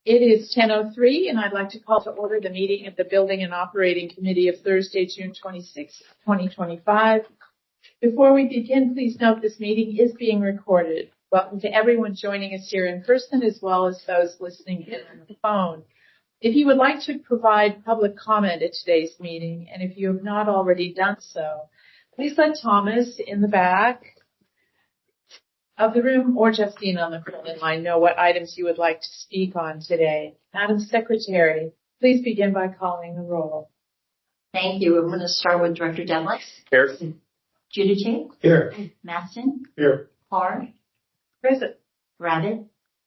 It is 10:03, and I'd like to call to order the meeting of the Building and Operating Committee of Thursday, June 26, 2025. Before we begin, please note this meeting is being recorded. Welcome to everyone joining us here in person, as well as those listening in on the phone. If you would like to provide public comment at today's meeting, and if you have not already done so, please let Thomas in the back of the room or Justine on the front line know what items you would like to speak on today. Madam Secretary, please begin by calling the roll. Thank you. We're going to start with Director Demlich. Here. Giudice. Here. Maston. Here. Parr. Present. Rabbit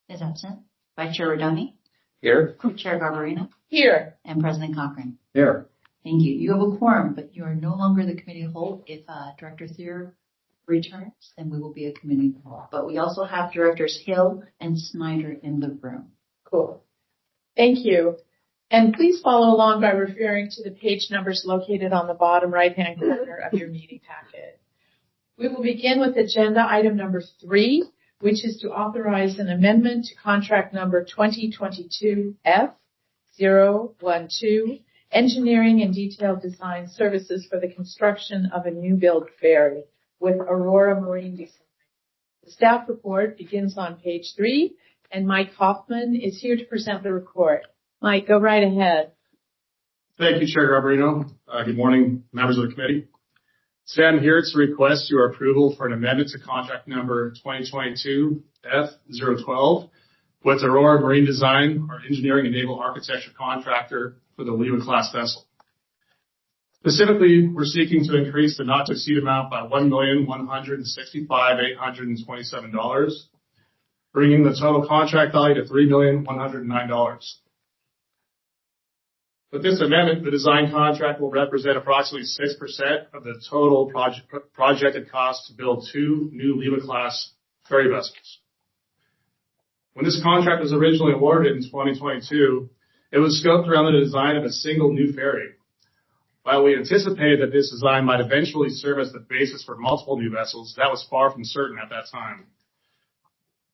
is absent. Vice Chair Rodoni. Here. Chair Garbarino. Here. And President Cochran. Here. Thank you. You have a quorum, but you are no longer the committee of the whole. If Director Thier returns, then we will be a committee of the whole. But we also have Directors Hill and Snyder in the room. Cool. Thank you. And please follow along by referring to the page numbers located on the bottom right-hand corner of your meeting packet. We will begin with agenda item number 3, which is to authorize an amendment to contract number 2022F012, Engineering and Detailed Design Services for the construction of a new build ferry with Aurora Marine Design. The staff report begins on page 3, and Mike Hoffman is here to present the report. Mike, go right ahead. Thank you, Chair Garbarino. Good morning, members of the committee. Today I'm here to request your approval for an amendment to contract number 2022F012 with Aurora Marine Design, our engineering and naval architecture contractor for the Lima class vessel. Specifically, we're seeking to increase the not-to-exceed amount by $1,165,827, bringing the total contract value to $3,109. With this amendment, the design contract will represent approximately 6% of the total projected cost to build 2 new Lima-class ferry vessels. When this contract was originally awarded in 2022, it was scoped around the design of a single new ferry. While we anticipated that this design might eventually serve as the basis for multiple new vessels, that was far from certain at that time.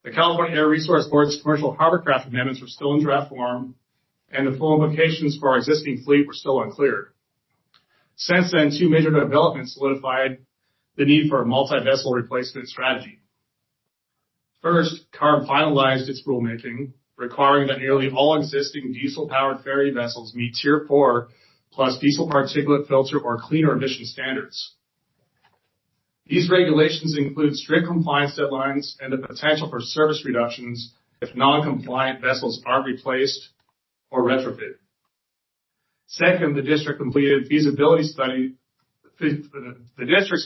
The California Air Resource Board's commercial hovercraft amendments were still in draft form, and the full implications for our existing fleet were still unclear. Since then, 2 major developments solidified the need for a multi-vessel replacement strategy. First, CARB finalized its rulemaking, requiring that nearly all existing diesel-powered ferry vessels meet Tier 4 plus diesel particulate filter or cleaner emission standards. These regulations include strict compliance deadlines and the potential for service reductions if non-compliant vessels aren't replaced or retrofitted. Second, the district completed feasibility study. The district's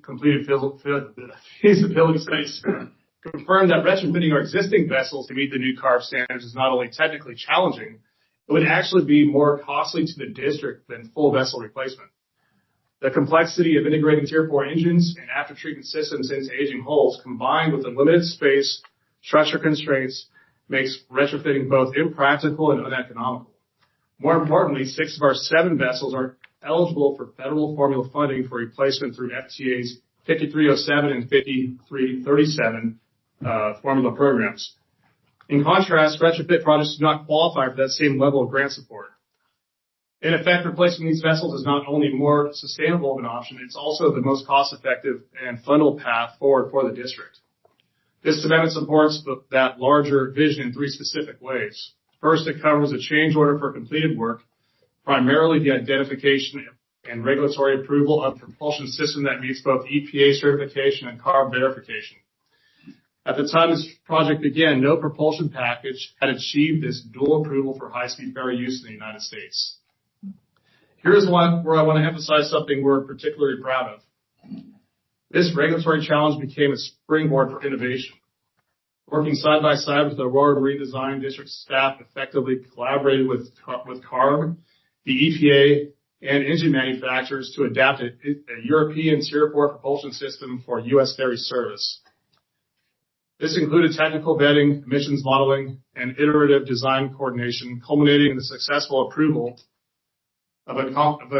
completed feasibility studies confirmed that retrofitting our existing vessels to meet the new CARB standards is not only technically challenging, it would actually be more costly to the district than full vessel replacement. The complexity of integrating Tier 4 engines and after-treatment systems into aging hulls, combined with the limited space, structure constraints, makes retrofitting both impractical and uneconomical. More importantly, 6 of our 7 vessels are eligible for federal formula funding for replacement through FTA's 5307 and 5337 formula programs. In contrast, retrofit projects do not qualify for that same level of grant support. In effect, replacing these vessels is not only more sustainable of an option, it's also the most cost-effective and fundable path forward for the district. This amendment supports that larger vision in 3 specific ways. First, it covers a change order for completed work, primarily the identification and regulatory approval of a propulsion system that meets both EPA certification and CARB verification. At the time this project began, no propulsion package had achieved this dual approval for high-speed ferry use in the United States. Here's one where I want to emphasize something we're particularly proud of. This regulatory challenge became a springboard for innovation. Working side by side with the Aurora Marine Design District staff effectively collaborated with CARB, the EPA, and engine manufacturers to adapt a European Tier 4 propulsion system for U.S. ferry service. This included technical vetting, emissions modeling, and iterative design coordination, culminating in the successful approval of a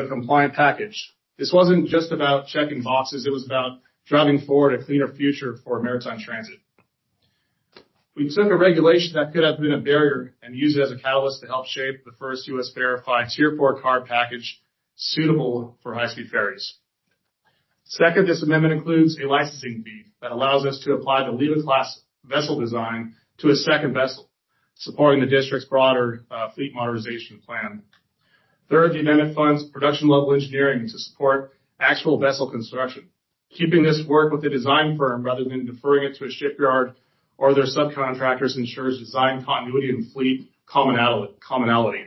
compliant package. This wasn't just about checking boxes. It was about driving forward a cleaner future for maritime transit. We took a regulation that could have been a barrier and used it as a catalyst to help shape the first U.S. verified Tier 4 CARB package suitable for high-speed ferries. Second, this amendment includes a licensing fee that allows us to apply the LEWA class vessel design to a second vessel, supporting the district's broader fleet modernization plan. Third, the amendment funds production-level engineering to support actual vessel construction, keeping this work with the design firm rather than deferring it to a shipyard or their subcontractors ensures design continuity and fleet commonality.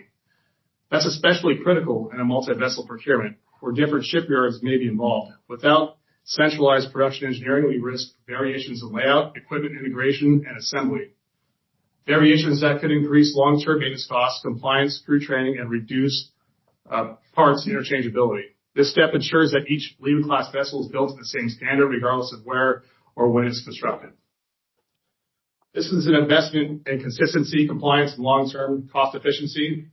That's especially critical in a multi-vessel procurement where different shipyards may be involved. Without centralized production engineering, we risk variations in layout, equipment integration, and assembly. Variations that could increase long-term maintenance costs, compliance, crew training, and reduce parts interchangeability. This step ensures that each LEWA class vessel is built to the same standard regardless of where or when it's constructed. This is an investment in consistency, compliance, and long-term cost efficiency,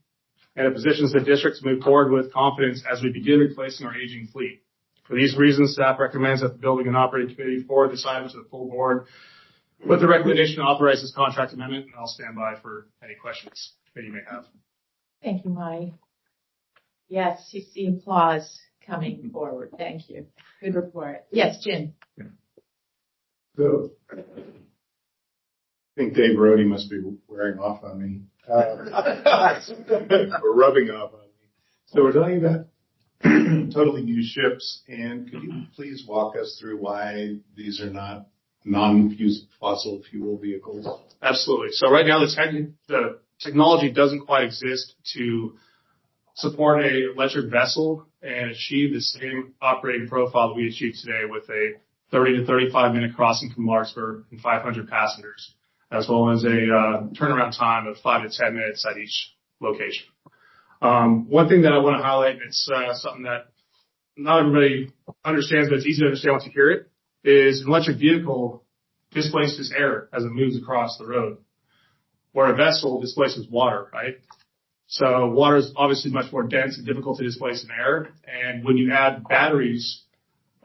and it positions the district to move forward with confidence as we begin replacing our aging fleet. For these reasons, staff recommends that the Building and Operating Committee forward this item to the full board with the recommendation to authorize this contract amendment, and I'll stand by for any questions that you may have. Thank you, Mike. Yes, you see applause coming forward. Thank you. Good report. Yes, Jim. So, I think Dave Rohde must be wearing off on me, or rubbing off on me. So we're talking about totally new ships, and could you please walk us through why these are not non-fossil fuel vehicles? Absolutely. So right now the technology doesn't quite exist to support an electric vessel and achieve the same operating profile that we achieve today with a 30 to 35 minute crossing from Larkspur and 500 passengers, as well as a turnaround time of 5 to 10 minutes at each location. One thing that I want to highlight, and it's something that not everybody understands, but it's easy to understand once you hear it, is an electric vehicle displaces air as it moves across the road, where a vessel displaces water, right? So water is obviously much more dense and difficult to displace in air. And when you add batteries,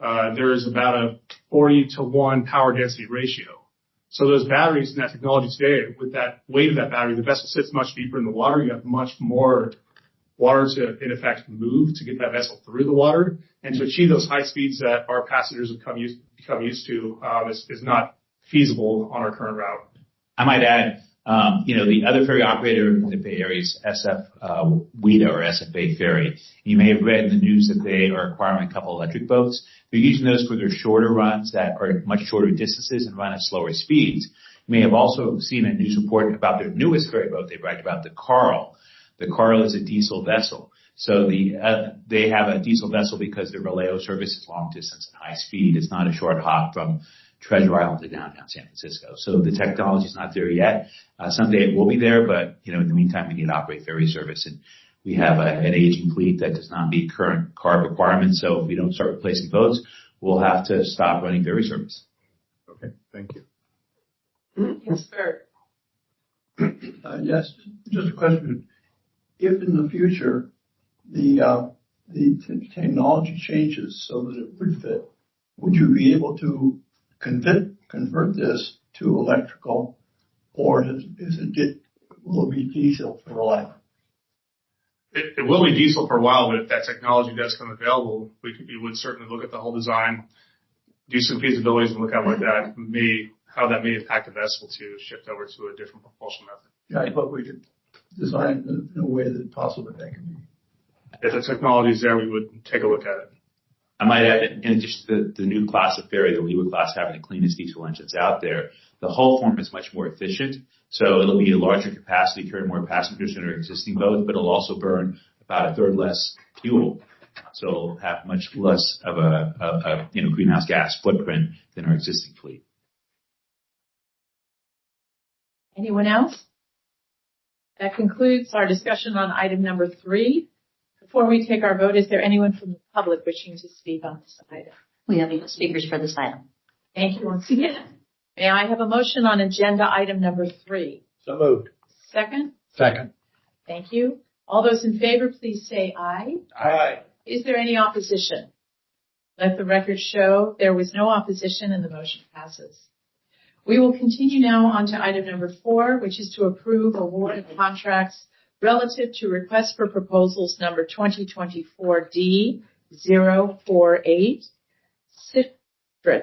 there is about a 40-to-1 power density ratio. So those batteries and that technology today, with that weight of that battery, the vessel sits much deeper in the water. You have much more water to, in effect, move to get that vessel through the water. And to achieve those high speeds that our passengers have become used to is not feasible on our current route. I might add, the other ferry operator in the Bay Area is SF WIDA or SFA Ferry. You may have read in the news that they are acquiring a couple electric boats. They're using those for their shorter runs that are much shorter distances and run at slower speeds. You may have also seen a news report about their newest ferry boat. They bragged about the Carl. The Carl is a diesel vessel. So they have a diesel vessel because their Vallejo service is long distance and high speed. It's not a short hop from Treasure Island to downtown San Francisco. So the technology is not there yet. Someday it will be there, but in the meantime, we need to operate ferry service, and we have an aging fleet that does not meet current CARB requirements. So if we don't start replacing boats, we'll have to stop running ferry service. Okay, thank you. Yes, Bert. Yes, just a question. If in the future the technology changes so that it would fit, would you be able to convert this to electrical, or will it be diesel for a while? It will be diesel for a while, but if that technology does come available, we would certainly look at the whole design, do some feasibilities, and look at what how that may impact the vessel to shift over to a different propulsion method. Yeah, but we could design it in a way that possibly that can be. If the technology is there, we would take a look at it. I might add, in addition to the new class of ferry, the LEWA class having the cleanest diesel engines out there, the hull form is much more efficient. So it'll be a larger capacity, carry more passengers than our existing boats, but it'll also burn about a third less fuel. So it'll have much less of a greenhouse gas footprint than our existing fleet. Anyone else? That concludes our discussion on item number 3. Before we take our vote, is there anyone from the public wishing to speak on this item? We have no speakers for this item. Thank you once again. May I have a motion on agenda item number 3? So moved. Second? Second. Thank you. All those in favor, please say aye. Aye. Is there any opposition? Let the record show there was no opposition and the motion passes. We will continue now on to item number 4, which is to approve award of contracts relative to request for proposals number 2024D048, Citrix. I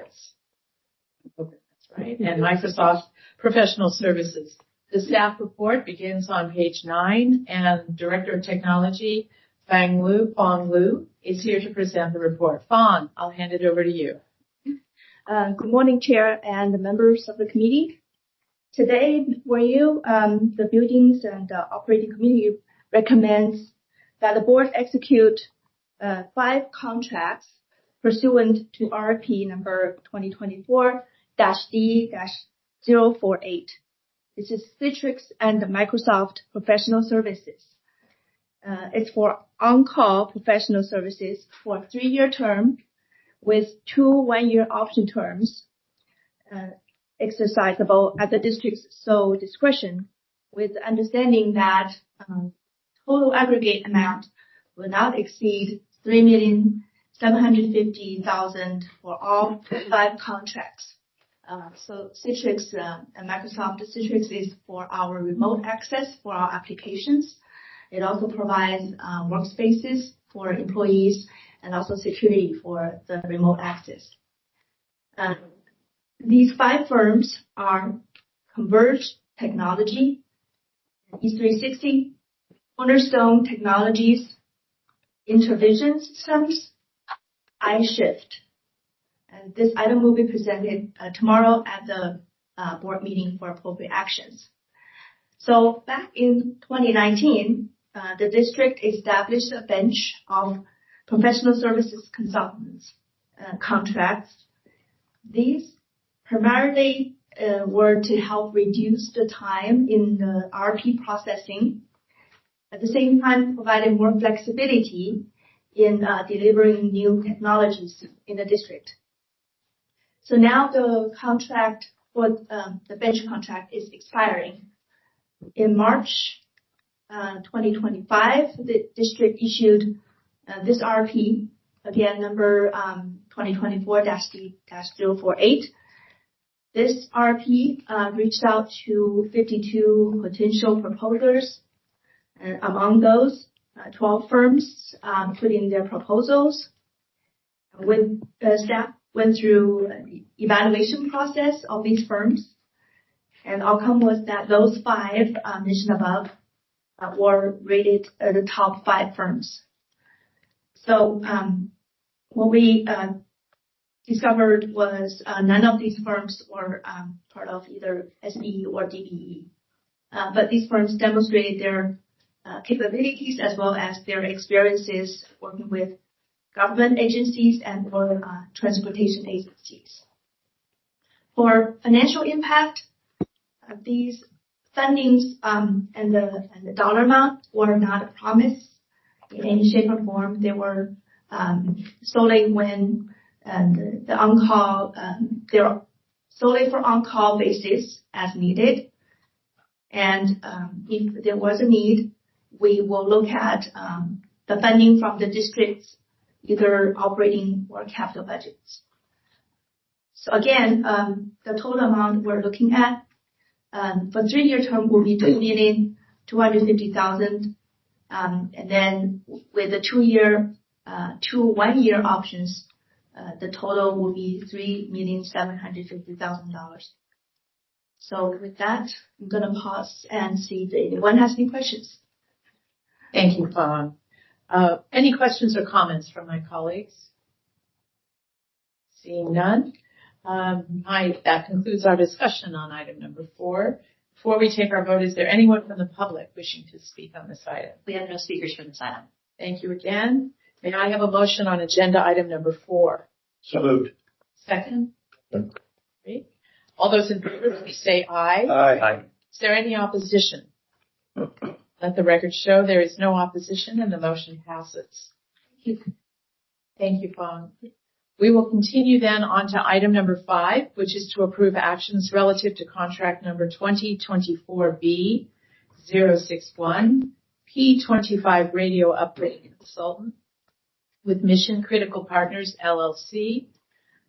hope that's right. And Microsoft Professional Services. The staff report begins on page 9, and Director of Technology Fang Lu is here to present the report. Fang, I'll hand it over to you. Good morning, Chair and the members of the committee. Today, for you, the Buildings and Operating Committee recommends that the board execute 5 contracts pursuant to RFP number 2024-D-048. This is Citrix and Microsoft Professional Services. It's for on-call professional services for a 3-year term with 2 1-year option terms, exercisable at the district's sole discretion, with the understanding that total aggregate amount will not exceed $3,750,000 for all 5 contracts. So Citrix and Microsoft Citrix is for our remote access for our applications. It also provides workspaces for employees and also security for the remote access. These 5 firms are Converge Technology, E360, Cornerstone Technologies, Intervision Systems, iShift. And this item will be presented tomorrow at the board meeting for appropriate actions. So back in 2019, the district established a bench of professional services consultants contracts. These primarily were to help reduce the time in the RP processing, at the same time providing more flexibility in delivering new technologies in the district. So now the contract for the bench contract is expiring. In March 2025, the district issued this RP, again number 2024-D-048. This RP reached out to 52 potential proposers, and among those, 12 firms put in their proposals. When staff went through an evaluation process of these firms, and outcome was that those 5 mentioned above were rated the top 5 firms. So what we discovered was none of these firms were part of either SBE or DBE. But these firms demonstrated their capabilities as well as their experiences working with government agencies and or transportation agencies. For financial impact, these fundings and the dollar amount were not a promise in any shape or form. They were solely when the on-call, they're solely for on-call basis as needed. And if there was a need, we will look at the funding from the district's either operating or capital budgets. So again, the total amount we're looking at for 3-year term will be $2,250,000. And then with the 2 1-year options, the total will be $3,750,000. So with that, I'm going to pause and see if anyone has any questions. Thank you, Fang. Any questions or comments from my colleagues? Seeing none. That concludes our discussion on item number 4. Before we take our vote, is there anyone from the public wishing to speak on this item? We have no speakers for this item. Thank you again. May I have a motion on agenda item number 4? So moved. Second? Great. All those in favor, please say aye. Aye. Is there any opposition? Let the record show there is no opposition and the motion passes. Thank you, Fang. We will continue then on to item number 5, which is to approve actions relative to contract number 2024B-061, P25 Radio Upgrade Consultant with Mission Critical Partners, LLC.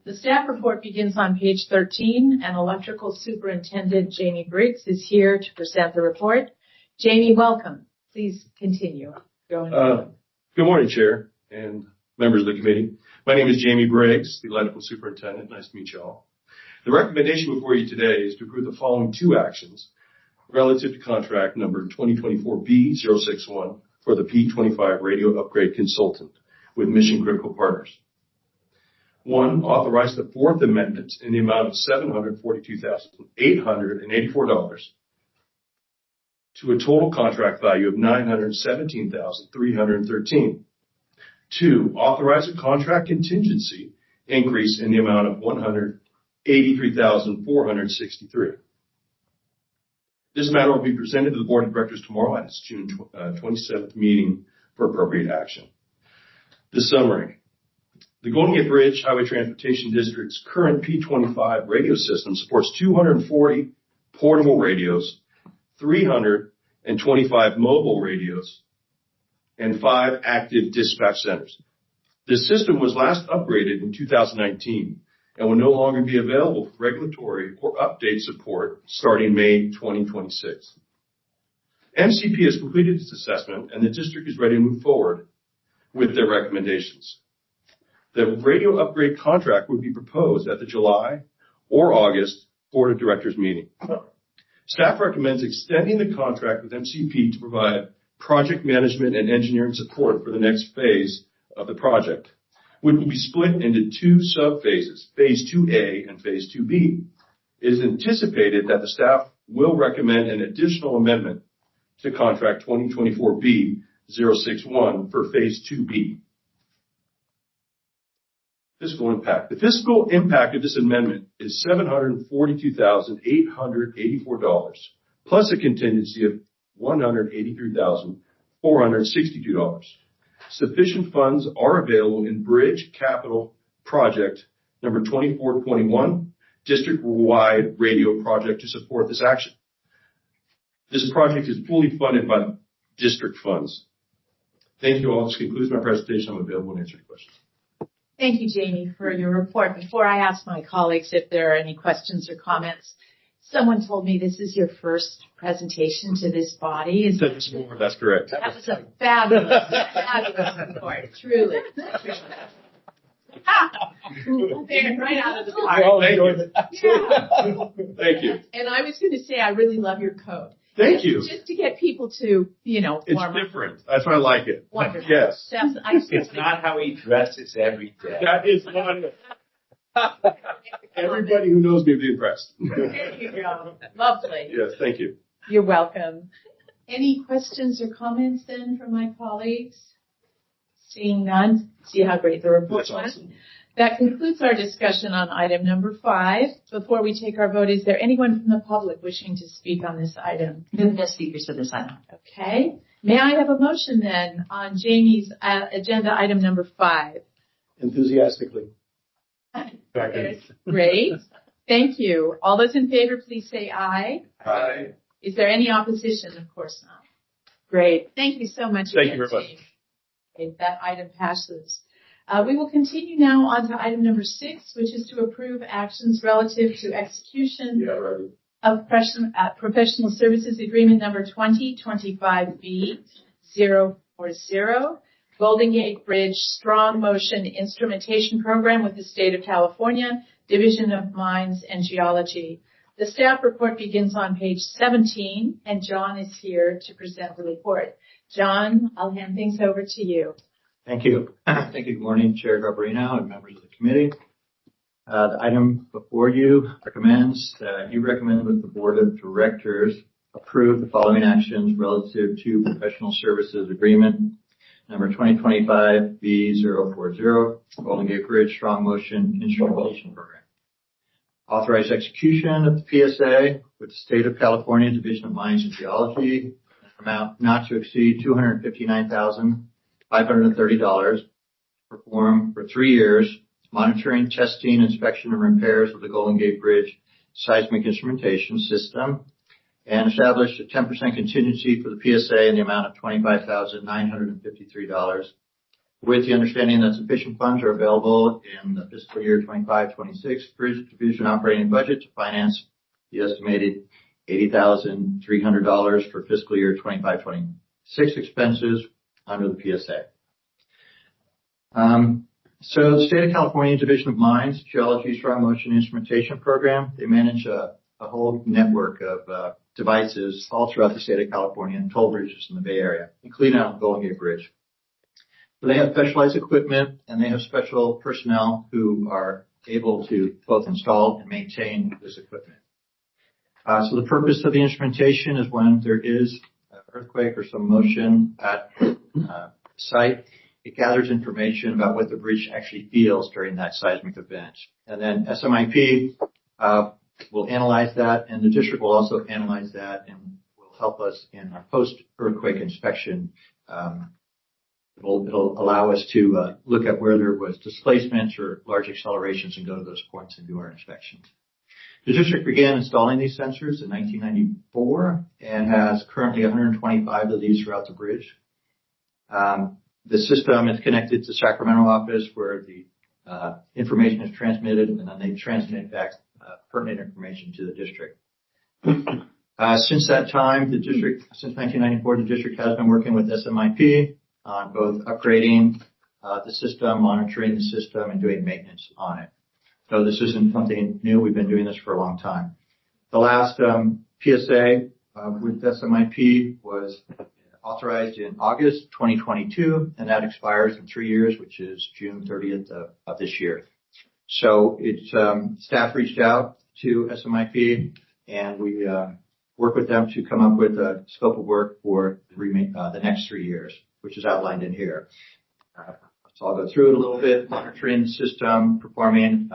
The staff report begins on page 13, and Electrical Superintendent Jamie Briggs is here to present the report. Jamie, welcome. Please continue. Go ahead. Good morning, Chair and members of the committee. My name is Jamie Briggs, the Electrical Superintendent. Nice to meet you all. The recommendation before you today is to approve the following two actions relative to contract number 2024B061 for the P25 radio upgrade consultant with Mission Critical Partners. One, authorize the fourth amendment in the amount of $742,884 to a total contract value of $917,313. Two, authorize a contract contingency increase in the amount of $183,463. This matter will be presented to the Board of Directors tomorrow at its June 27th meeting for appropriate action. The summary. The Golden Gate Bridge Highway Transportation District's current P25 radio system supports 240 portable radios, 325 mobile radios, and 5 active dispatch centers. This system was last upgraded in 2019 and will no longer be available for regulatory or update support starting May 2026. MCP has completed its assessment and the district is ready to move forward with their recommendations. The radio upgrade contract would be proposed at the July or August Board of Directors meeting. Staff recommends extending the contract with MCP to provide project management and engineering support for the next phase of the project, which will be split into 2 sub-phases, Phase 2A and Phase 2B. It is anticipated that the staff will recommend an additional amendment to contract 2024B061 for Phase 2B. Fiscal impact. The fiscal impact of this amendment is $742,884, plus a contingency of $183,462. Sufficient funds are available in Bridge Capital Project number 2421, district-wide radio project to support this action. This project is fully funded by district funds. Thank you all. This concludes my presentation. I'm available to answer your questions. Thank you, Jamie, for your report. Before I ask my colleagues if there are any questions or comments, someone told me this is your first presentation to this body. That's correct. That was a fabulous, fabulous report, truly. Right out of the park. Thank you. And I was going to say, I really love your coat. Thank you. Just to get people to, It's different. That's why I like it. Wonderful. Yes. It's not how he dresses every day. That is not it. Everybody who knows me will be impressed. There you go. Lovely. Yes, thank you. You're welcome. Any questions or comments then from my colleagues? Seeing none, see how great the report was. Awesome. That concludes our discussion on item number 5. Before we take our vote, is there anyone from the public wishing to speak on this item? No speakers for this item. Okay. May I have a motion then on Jamie's agenda item number 5? Enthusiastically. Great. Thank you. All those in favor, please say aye. Aye. Is there any opposition? Of course not. Great. Thank you so much. Thank you very much. Okay, that item passes. We will continue now on to item number 6, which is to approve actions relative to execution of professional services agreement number 2025B040, Golden Gate Bridge Strong Motion Instrumentation Program with the State of California, Division of Mines and Geology. The staff report begins on page 17, and John is here to present the report. John, I'll hand things over to you. Thank you. Thank you. Good morning, Chair Garbarino and members of the committee. The item before you recommends that you recommend that the Board of Directors approve the following actions relative to professional services agreement number 2025B040, Golden Gate Bridge Strong Motion Instrumentation Program. Authorize execution of the PSA with the State of California Division of Mines and Geology, amount not to exceed $259,530, perform for 3 years monitoring, testing, inspection, and repairs of the Golden Gate Bridge seismic instrumentation system, and establish a 10% contingency for the PSA in the amount of $25,953, with the understanding that sufficient funds are available in the fiscal year 25-26 Bridge Division operating budget to finance the estimated $80,300 for fiscal year 25-26 expenses under the PSA. So the State of California Division of Mines Geology Strong Motion Instrumentation Program, they manage a whole network of devices all throughout the state of California and toll bridges in the Bay Area, including on Golden Gate Bridge. So they have specialized equipment and they have special personnel who are able to both install and maintain this equipment. So the purpose of the instrumentation is when there is an earthquake or some motion at site, it gathers information about what the bridge actually feels during that seismic event. And then SMIP will analyze that, and the district will also analyze that and will help us in our post-earthquake inspection. It'll allow us to look at where there was displacements or large accelerations and go to those points and do our inspections. The district began installing these sensors in 1994 and has currently 125 of these throughout the bridge. The system is connected to Sacramento office where the information is transmitted, and then they transmit back pertinent information to the district. Since that time, since 1994, the district has been working with SMIP on both upgrading the system, monitoring the system, and doing maintenance on it. So this isn't something new. We've been doing this for a long time. The last PSA with SMIP was authorized in August 2022, and that expires in 3 years, which is June 30th of this year. So staff reached out to SMIP, and we work with them to come up with a scope of work for the next 3 years, which is outlined in here. So I'll go through it a little bit, monitoring the system, performing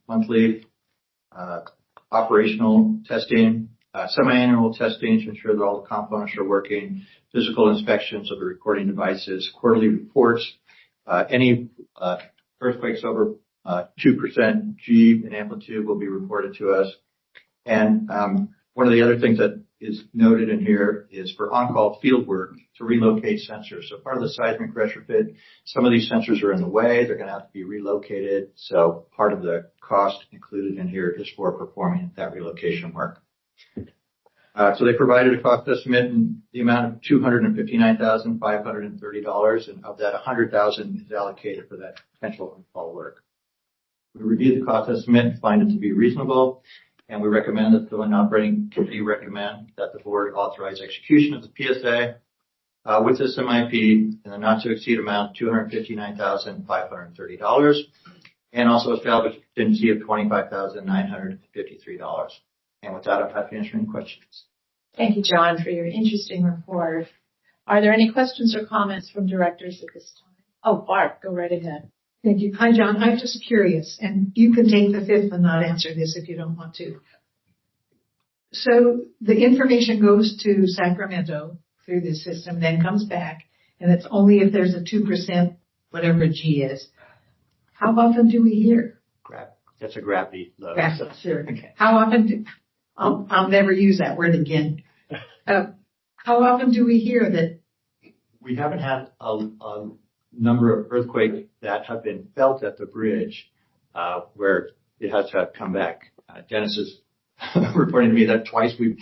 monthly operational testing, semi-annual testing to ensure that all the components are working, physical inspections of the recording devices, quarterly reports, any earthquakes over 2% G in amplitude will be reported to us. And one of the other things that is noted in here is for on-call field work to relocate sensors. So part of the seismic retrofit, some of these sensors are in the way. They're going to have to be relocated. So part of the cost included in here is for performing that relocation work. So they provided a cost estimate in the amount of $259,530, and of that, $100,000 is allocated for that potential on-call work. We reviewed the cost estimate and find it to be reasonable, and we recommend that the Building Operating Committee recommend that the board authorize execution of the PSA with SMIP in the not-to-exceed amount of $259,530, and also establish a contingency of $25,953. And with that, I'm happy to answer any questions. Thank you, John, for your interesting report. Are there any questions or comments from directors at this time? Oh, Barb, go right ahead. Thank you. Hi, John. I'm just curious, and you can take the fifth and not answer this if you don't want to. So the information goes to Sacramento through this system, then comes back, and it's only if there's a 2%, whatever G is. How often do we hear? That's a gravity load. Gravity, sure. Okay. How often I'll never use that word again. How often do we hear that? We haven't had a number of earthquakes that have been felt at the bridge where it has to come back. Dennis is reporting to me that twice we've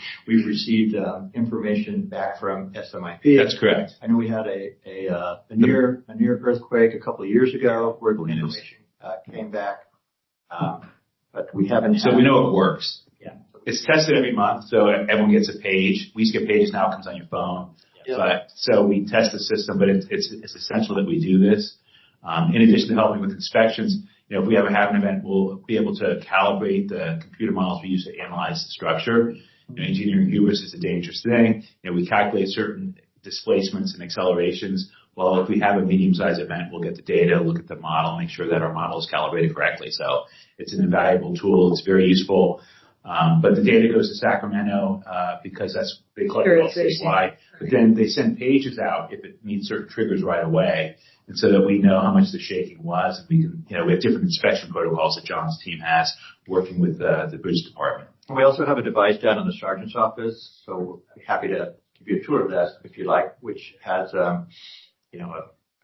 received information back from SMIP. That's correct. I know we had a near earthquake a couple of years ago where the information came back, but we haven't. So we know it works. Yeah. It's tested every month, so everyone gets a page. We used to get pages, now it comes on your phone. Yeah. But so we test the system, but it's essential that we do this. In addition to helping with inspections, if we ever have an event, we'll be able to calibrate the computer models we use to analyze the structure. Engineering hubris is a dangerous thing. We calculate certain displacements and accelerations. Well, if we have a medium-sized event, we'll get the data, look at the model, make sure that our model is calibrated correctly. So it's an invaluable tool. It's very useful. But the data goes to Sacramento because they collect it all statewide. But then they send pages out if it meets certain triggers right away, and so that we know how much the shaking was, and we can, we have different inspection protocols that John's team has working with the bridge department. We also have a device down in the sergeant's office, so we'll be happy to give you a tour of that if you like, which has a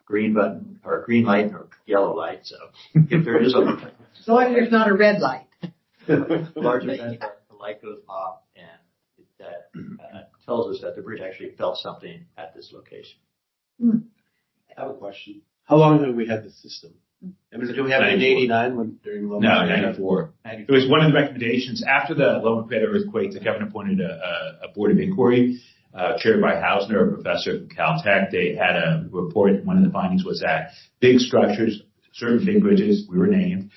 green button or green light or yellow light. So if there is a As long as there's not a red light. large event, the light goes off, and that tells us that the bridge actually felt something at this location. I have a question. How long have we had this system? I mean, do we have it in 89 during Loma? No, 94. It was one of the recommendations after the Loma Prieta earthquake. The governor appointed a board of inquiry, chaired by Hausner, a professor from Caltech. They had a report. One of the findings was that big structures, certain big bridges, we were named,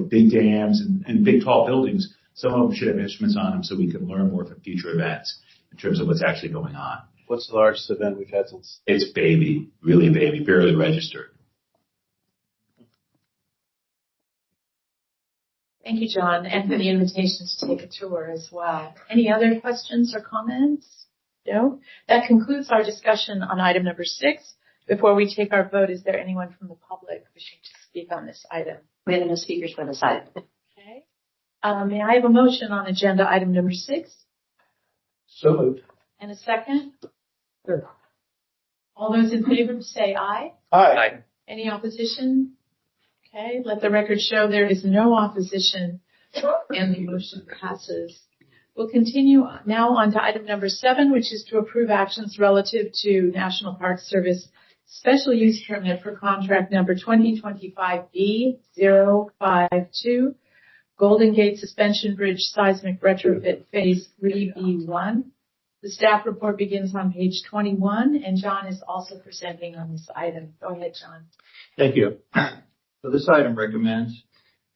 big dams and big tall buildings, some of them should have instruments on them so we can learn more from future events in terms of what's actually going on. What's the largest event we've had since? It's baby, really baby, barely registered. Thank you, John, and for the invitation to take a tour as well. Any other questions or comments? No? That concludes our discussion on item number 6. Before we take our vote, is there anyone from the public wishing to speak on this item? We have no speakers for this item. Okay. May I have a motion on agenda item number 6? So moved. And a second? Sure. All those in favor say aye. Aye. Any opposition? Okay, let the record show there is no opposition and the motion passes. We'll continue now on to item number 7, which is to approve actions relative to National Park Service special use permit for contract number 2025B052, Golden Gate Suspension Bridge Seismic Retrofit Phase 3B1. The staff report begins on page 21, and John is also presenting on this item. Go ahead, John. Thank you. So this item recommends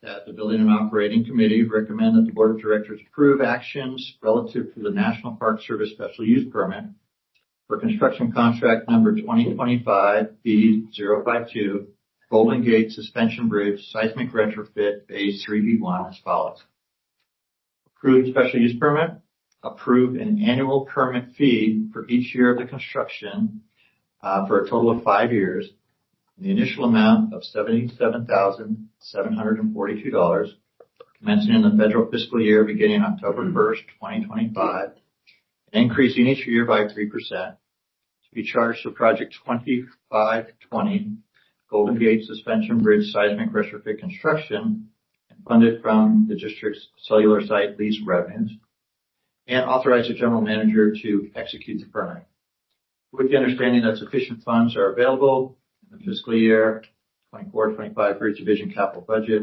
that the Building and Operating Committee recommend that the Board of Directors approve actions relative to the National Park Service Special Use Permit for construction contract number 2025B052, Golden Gate Suspension Bridge Seismic Retrofit Phase 3B1 as follows. Approved special use permit. Approve an annual permit fee for each year of the construction for a total of 5 years. The initial amount of $77,742, commencing in the federal fiscal year beginning October 1st, 2025, and increasing each year by 3%, to be charged to project 2520, Golden Gate Suspension Bridge Seismic Retrofit Construction, and funded from the district's cellular site lease revenues, and authorize the general manager to execute the permit. With the understanding that sufficient funds are available in the fiscal year 24-25 Bridge Division capital budget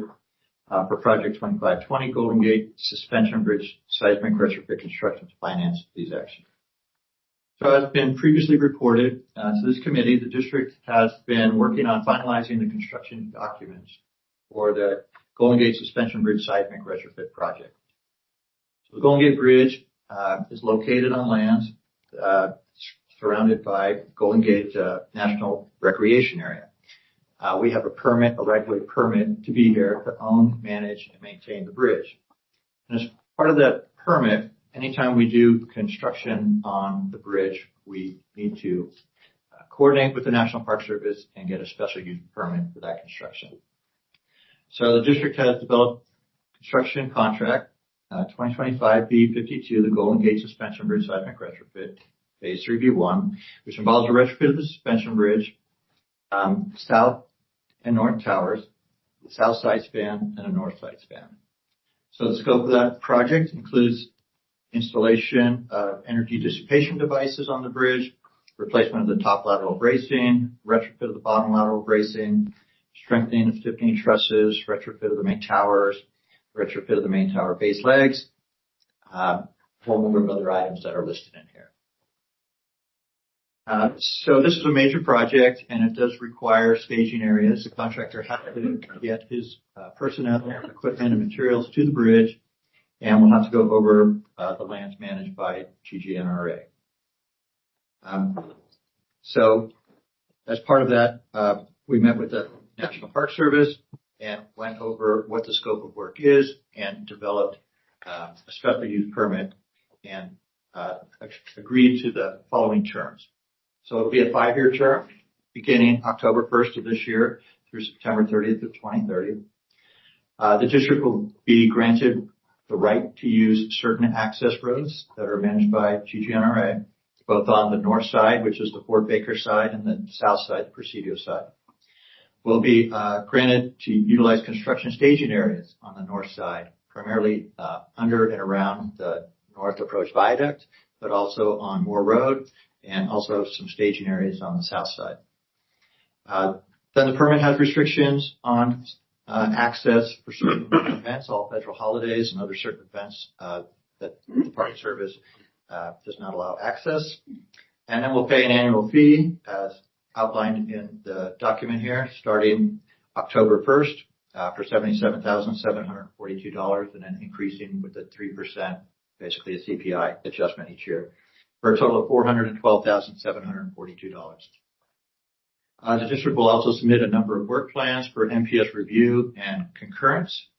for project 2520 Golden Gate Suspension Bridge Seismic Retrofit Construction to finance these actions. So as been previously reported to this committee, the district has been working on finalizing the construction documents for the Golden Gate Suspension Bridge Seismic Retrofit project. So the Golden Gate Bridge is located on lands surrounded by Golden Gate National Recreation Area. We have a right-of-way permit to be here to own, manage, and maintain the bridge. And as part of that permit, anytime we do construction on the bridge, we need to coordinate with the National Park Service and get a special use permit for that construction. So the district has developed construction contract 2025B52, the Golden Gate Suspension Bridge Seismic Retrofit Phase 3B1, which involves a retrofit of the suspension bridge, south and north towers, the south side span, and a north side span. So the scope of that project includes installation of energy dissipation devices on the bridge, replacement of the top lateral bracing, retrofit of the bottom lateral bracing, strengthening of stiffening trusses, retrofit of the main towers, retrofit of the main tower base legs, a whole number of other items that are listed in here. So this is a major project, and it does require staging areas. The contractor has to get his personnel, equipment, and materials to the bridge, and we'll have to go over the lands managed by GGNRA. So as part of that, we met with the National Park Service and went over what the scope of work is and developed a special use permit and agreed to the following terms. So it'll be a 5-year term beginning October 1st of this year through September 30th of 2030. The district will be granted the right to use certain access roads that are managed by GGNRA, both on the north side, which is the Fort Baker side, and the south side, the Presidio side. Will be granted to utilize construction staging areas on the north side, primarily under and around the north approach viaduct, but also on Moore Road, and also some staging areas on the south side. Then the permit has restrictions on access for certain events, all federal holidays and other certain events that the Park Service does not allow access. And then we'll pay an annual fee as outlined in the document here, starting October 1st for $77,742, and then increasing with the 3%, basically a CPI adjustment each year, for a total of $412,742. The district will also submit a number of work plans for MPS review and concurrence.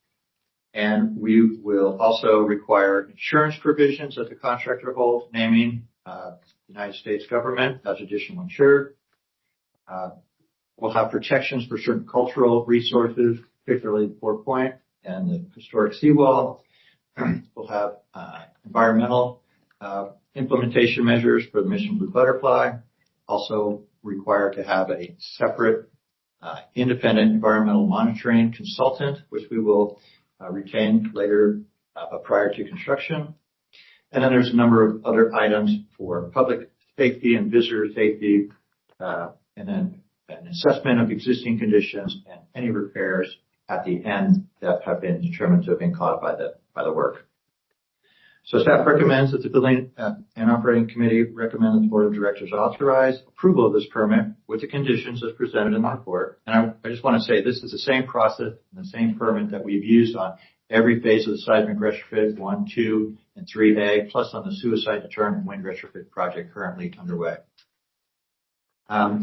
And we will also require insurance provisions that the contractor holds, naming the United States government as additional insured. We'll have protections for certain cultural resources, particularly Fort Point and the historic seawall. We'll have environmental implementation measures for the Mission Blue Butterfly. Also required to have a separate independent environmental monitoring consultant, which we will retain later prior to construction. And then there's a number of other items for public safety and visitor safety, and then an assessment of existing conditions and any repairs at the end that have been determined to have been caused by the work. So staff recommends that the Building and Operating Committee recommend that the Board of Directors authorize approval of this permit with the conditions as presented in the report. And I just want to say this is the same process and the same permit that we've used on every phase of the seismic retrofit 1, 2, and 3A, plus on the suicide deterrent and wind retrofit project currently underway.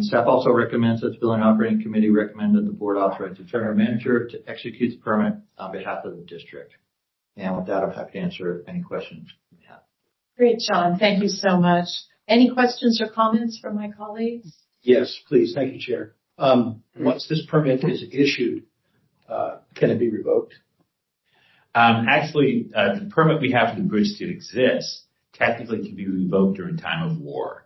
Staff also recommends that the Building and Operating Committee recommend that the board authorize the general manager to execute the permit on behalf of the district. And with that, I'm happy to answer any questions you have. Great, John. Thank you so much. Any questions or comments from my colleagues? Yes, please. Thank you, Chair. Once this permit is issued, can it be revoked? Actually, the permit we have for the bridge to exist technically can be revoked during time of war.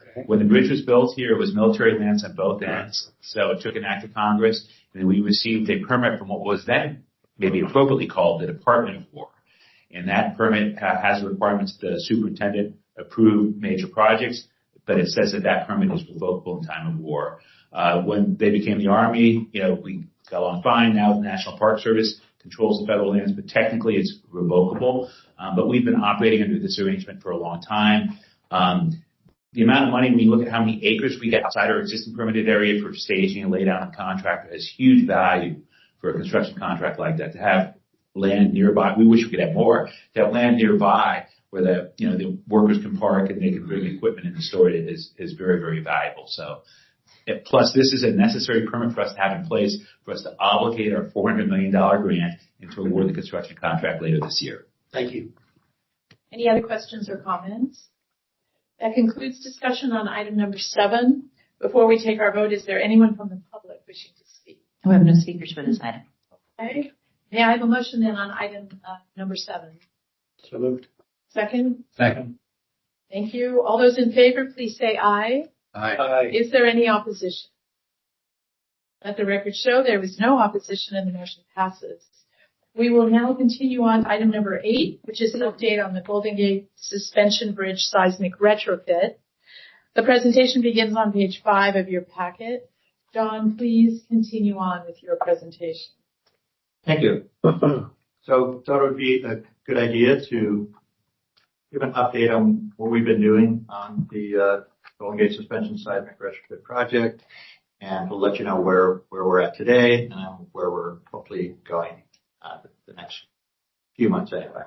Okay. When the bridge was built here, it was military lands on both ends. So it took an act of Congress, and we received a permit from what was then maybe appropriately called the Department of War. And that permit has requirements the superintendent approve major projects, but it says that that permit is revocable in time of war. When they became the Army, we got along fine. Now the National Park Service controls the federal lands, but technically it's revocable. But we've been operating under this arrangement for a long time. The amount of money, when you look at how many acres we get outside our existing permitted area for staging and lay down on the contract, has huge value for a construction contract like that. To have land nearby, we wish we could have more. To have land nearby where the workers can park and they can bring equipment in and store it is very, very valuable. So, plus this is a necessary permit for us to have in place for us to obligate our $400 million grant and to award the construction contract later this year. Thank you. Any other questions or comments? That concludes discussion on item number 7. Before we take our vote, is there anyone from the public wishing to speak? We have no speakers for this item. Okay. May I have a motion then on item number 7? So moved. Second? Second. Thank you. All those in favor, please say aye. Aye. Is there any opposition? Let the record show there was no opposition and the motion passes. We will now continue on to item number 8, which is an update on the Golden Gate Suspension Bridge seismic retrofit. The presentation begins on page 5 of your packet. John, please continue on with your presentation. Thank you. So thought it would be a good idea to give an update on what we've been doing on the Golden Gate Suspension Seismic Retrofit project, and we'll let you know where we're at today and where we're hopefully going the next few months anyway.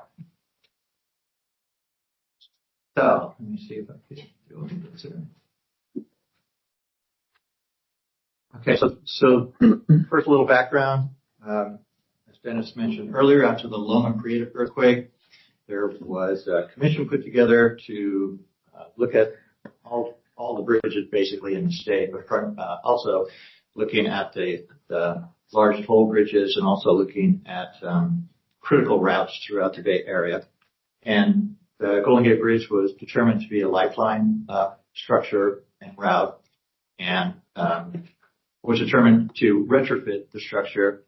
So let me see if I can do this here. Okay, so first a little background. As Dennis mentioned earlier, after the Loma Prieta earthquake, there was a commission put together to look at all the bridges basically in the state, but also looking at the large toll bridges and also looking at critical routes throughout the Bay Area. And The Golden Gate Bridge was determined to be a lifeline structure and route, and was determined to retrofit the structure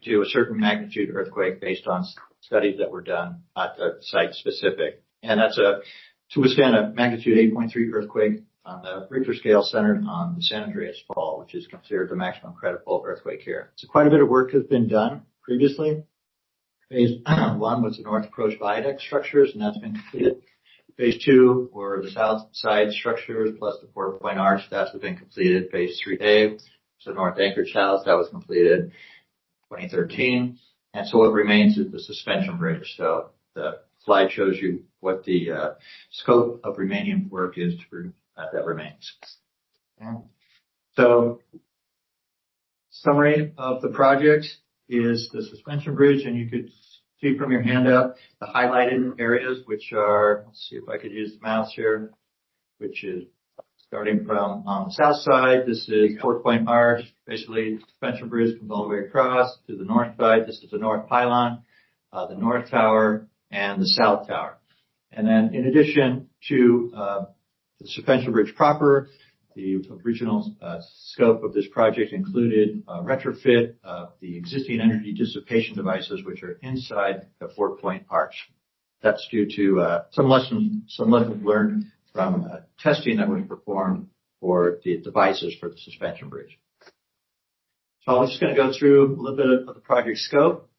to a certain magnitude earthquake based on studies that were done at the site specific. And that's to withstand a magnitude 8.3 earthquake on the Richter scale centered on the San Andreas Fault, which is considered the maximum credible earthquake here. So quite a bit of work has been done previously. Phase 1 was the North Approach Viaduct structures, and that's been completed. Phase 2 were the south side structures plus the 4-point arch. That's been completed. Phase 3A was the North Anchorage House. That was completed 2013. And so what remains is the suspension bridge. So the slide shows you what the scope of remaining work is that remains. Okay. So summary of the project is the suspension bridge, and you could see from your handout the highlighted areas, which are, let's see if I could use the mouse here, which is starting from on the south side. This is 4-point arch. Basically, the suspension bridge comes all the way across to the north side. This is the north pylon, the north tower, and the south tower. And then in addition to the suspension bridge proper, the original scope of this project included retrofit of the existing energy dissipation devices, which are inside the 4-point arch. That's due to some lessons learned from testing that was performed for the devices for the suspension bridge. So I'm just going to go through a little bit of the project scope.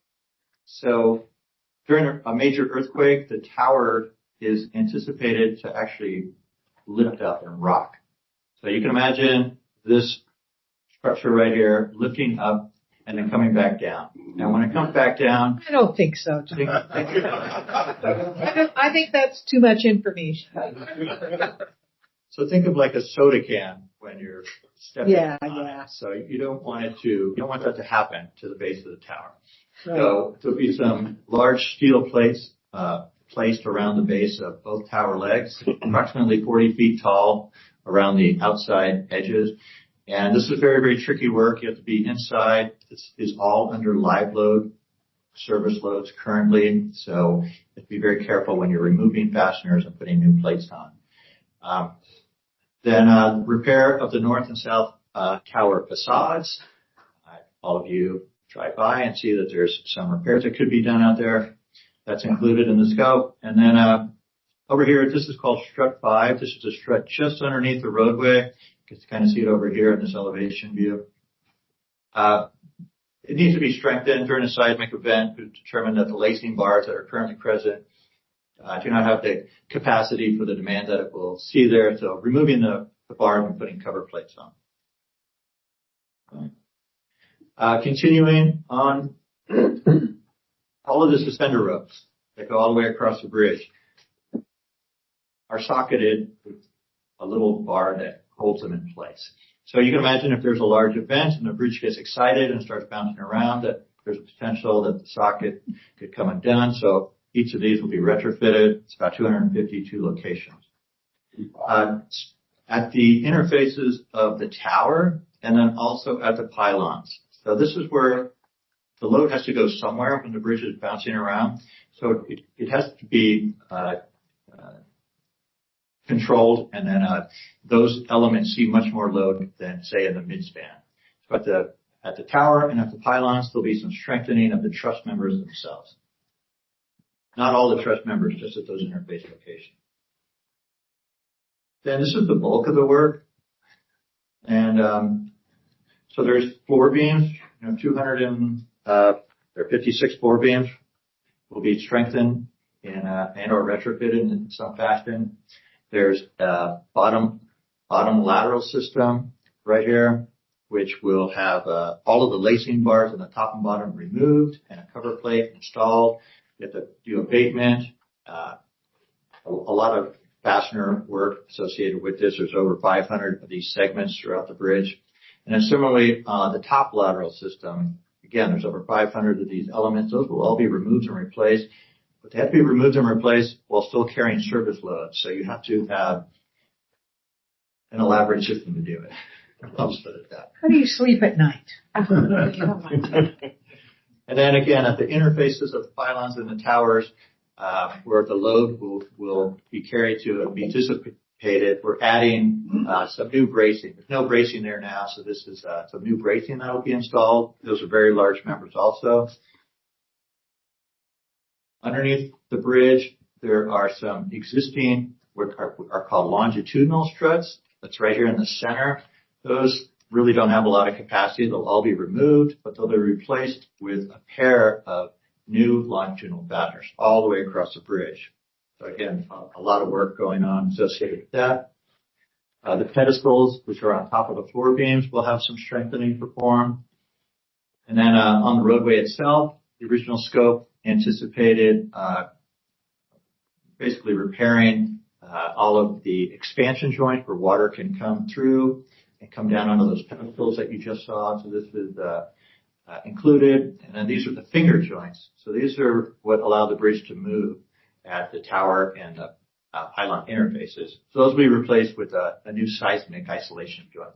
So during a major earthquake, the tower is anticipated to actually lift up and rock. So you can imagine this structure right here lifting up and then coming back down. And when it comes back down, I don't think so, Tom. I think that's too much information. So think of like a soda can when you're stepping on it. Yeah. So you don't want that to happen to the base of the tower. Right. So there'll be some large steel plates placed around the base of both tower legs, approximately 40 feet tall around the outside edges. And this is very, very tricky work. You have to be inside. This is all under live load service loads currently. So you have to be very careful when you're removing fasteners and putting new plates on. Then repair of the north and south tower facades. All of you drive by and see that there's some repairs that could be done out there. That's included in the scope. And then over here, this is called strut 5. This is a strut just underneath the roadway. You can kind of see it over here in this elevation view. It needs to be strengthened during a seismic event to determine that the lacing bars that are currently present do not have the capacity for the demand that it will see there. So removing the bars and putting cover plates on. Continuing on, all of the suspender ropes that go all the way across the bridge are socketed with a little bar that holds them in place. So you can imagine if there's a large event and the bridge gets excited and starts bouncing around, that there's a potential that the socket could come undone. So each of these will be retrofitted. It's about 252 locations. At the interfaces of the tower and then also at the pylons. So this is where the load has to go somewhere when the bridge is bouncing around. So it has to be controlled, and then those elements see much more load than, say, in the midspan. So at the tower and at the pylons, there'll be some strengthening of the truss members themselves. Not all the truss members, just at those interface locations. Then this is the bulk of the work. And so there's floor beams, 56 floor beams will be strengthened and or retrofitted in some fashion. There's a bottom lateral system right here, which will have all of the lacing bars on the top and bottom removed and a cover plate installed. You have to do abatement, a lot of fastener work associated with this. There's over 500 of these segments throughout the bridge. And then similarly, the top lateral system, again, there's over 500 of these elements. Those will all be removed and replaced. But they have to be removed and replaced while still carrying service loads. So you have to have an elaborate system to do it. I'll just put it at that. How do you sleep at night? And then again, at the interfaces of the pylons and the towers, where the load will be carried to be dissipated. We're adding some new bracing. There's no bracing there now, so this is some new bracing that will be installed. Those are very large members also. Underneath the bridge, there are some existing what are called longitudinal struts. That's right here in the center. Those really don't have a lot of capacity. They'll all be removed, but they'll be replaced with a pair of new longitudinal fasteners all the way across the bridge. So again, a lot of work going on associated with that. The pedestals, which are on top of the floor beams, will have some strengthening performed. And then on the roadway itself, the original scope anticipated basically repairing all of the expansion joints where water can come through and come down onto those pedestals that you just saw. So this is included. And then these are the finger joints. So these are what allow the bridge to move at the tower and the pylon interfaces. So those will be replaced with a new seismic isolation joint.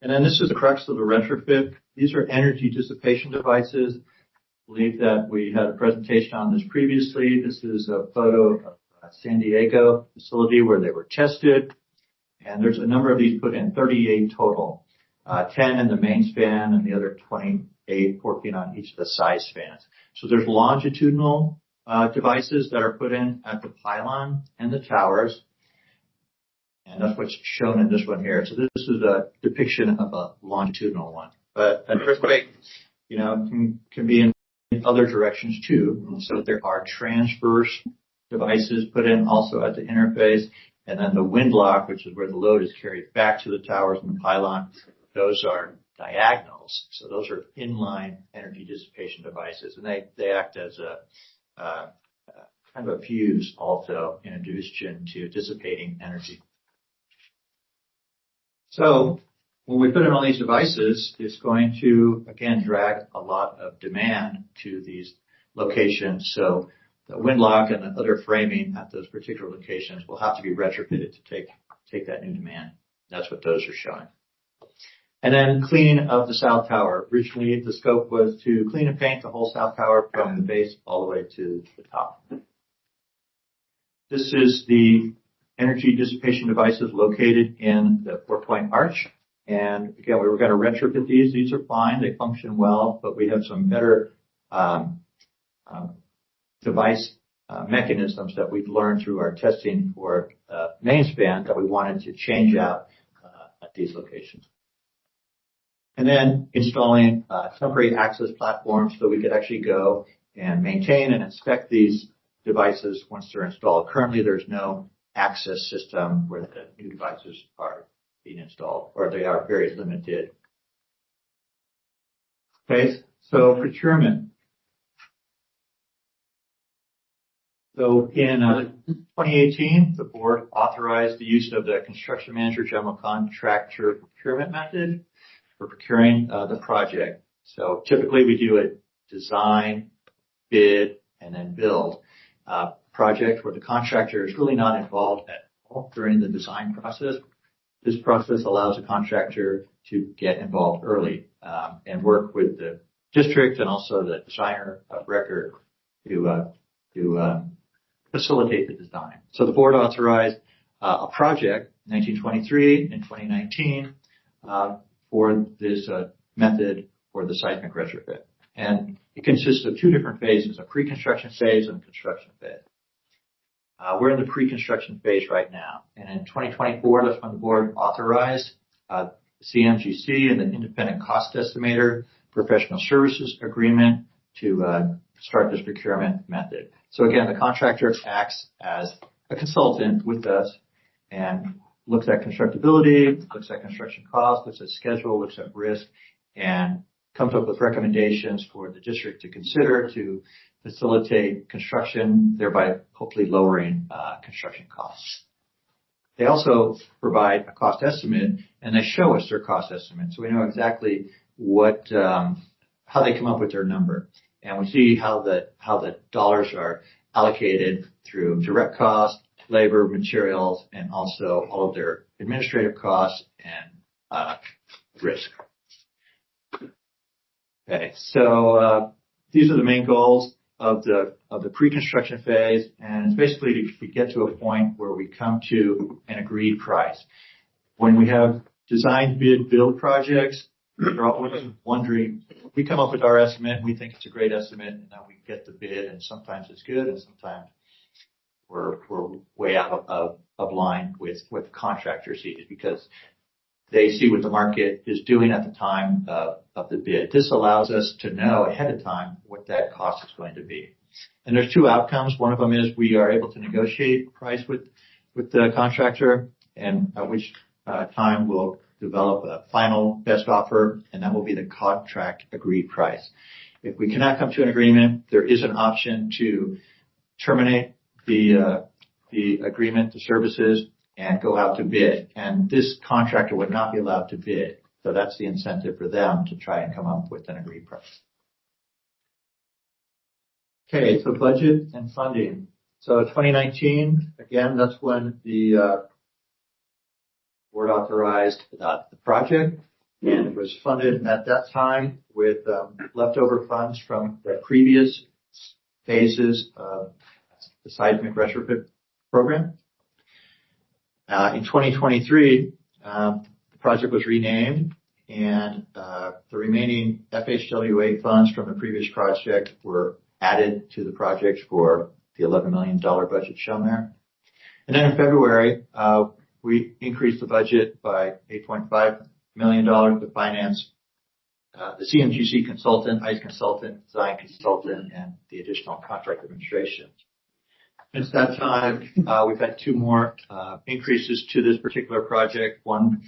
And then this is the crux of the retrofit. These are energy dissipation devices. I believe that we had a presentation on this previously. This is a photo of San Diego facility where they were tested. And there's a number of these put in, 38 total, 10 in the main span and the other 28 working on each of the side spans. So there's longitudinal devices that are put in at the pylon and the towers. And that's what's shown in this one here. So this is a depiction of a longitudinal one. But an earthquake, can be in other directions too. So there are transverse devices put in also at the interface. And then the wind lock, which is where the load is carried back to the towers and the pylon, those are diagonals. So those are inline energy dissipation devices. And they act as a kind of a fuse also in addition to dissipating energy. So when we put in all these devices, it's going to, again, drag a lot of demand to these locations. So the wind lock and the other framing at those particular locations will have to be retrofitted to take that new demand. That's what those are showing. And then cleaning of the south tower. Originally, the scope was to clean and paint the whole south tower from the base all the way to the top. This is the energy dissipation devices located in the 4-point arch. And again, we were going to retrofit these. These are fine. They function well, but we have some better device mechanisms that we've learned through our testing for main span that we wanted to change out at these locations. And then installing temporary access platforms so we could actually go and maintain and inspect these devices once they're installed. Currently, there's no access system where the new devices are being installed, or they are very limited. Okay, so procurement. So in 2018, the board authorized the use of the construction manager general contractor procurement method for procuring the project. So typically we do a design, bid, and then build project where the contractor is really not involved at all during the design process. This process allows the contractor to get involved early and work with the district and also the designer of record to facilitate the design. So the board authorized a project in 1923 and 2019 for this method for the seismic retrofit. And it consists of two different phases, a pre-construction phase and a construction phase. We're in the pre-construction phase right now. And in 2024, that's when the board authorized CMGC and the independent cost estimator professional services agreement to start this procurement method. So again, the contractor acts as a consultant with us and looks at constructability, looks at construction costs, looks at schedule, looks at risk, and comes up with recommendations for the district to consider to facilitate construction, thereby hopefully lowering construction costs. They also provide a cost estimate, and they show us their cost estimate, so we know exactly what how they come up with their number, and we see how the dollars are allocated through direct costs, labor, materials, and also all of their administrative costs and risk. Okay, so these are the main goals of the of the pre-construction phase, and it's basically to get to a point where we come to an agreed price. When we have design, bid, build projects, they're always wondering, we come up with our estimate, we think it's a great estimate, and then we get the bid, and sometimes it's good, and sometimes we're way out of line with what the contractor sees, because they see what the market is doing at the time of the bid. This allows us to know ahead of time what that cost is going to be. And there's two outcomes. One of them is we are able to negotiate a price with the contractor, and at which time we'll develop a final best offer, and that will be the contract agreed price. If we cannot come to an agreement, there is an option to terminate the agreement, the services, and go out to bid. And this contractor would not be allowed to bid. So that's the incentive for them to try and come up with an agreed price. Okay, so budget and funding. So 2019, again, that's when the board authorized the project, and it was funded at that time with leftover funds from the previous phases of the seismic retrofit program. In 2023, the project was renamed, and the remaining FHWA funds from the previous project were added to the project for the $11 million budget shown there. And then in February, we increased the budget by $8.5 million to finance the CMGC consultant, ICE consultant, design consultant, and the additional contract administration. Since that time, we've had two more increases to this particular project. One,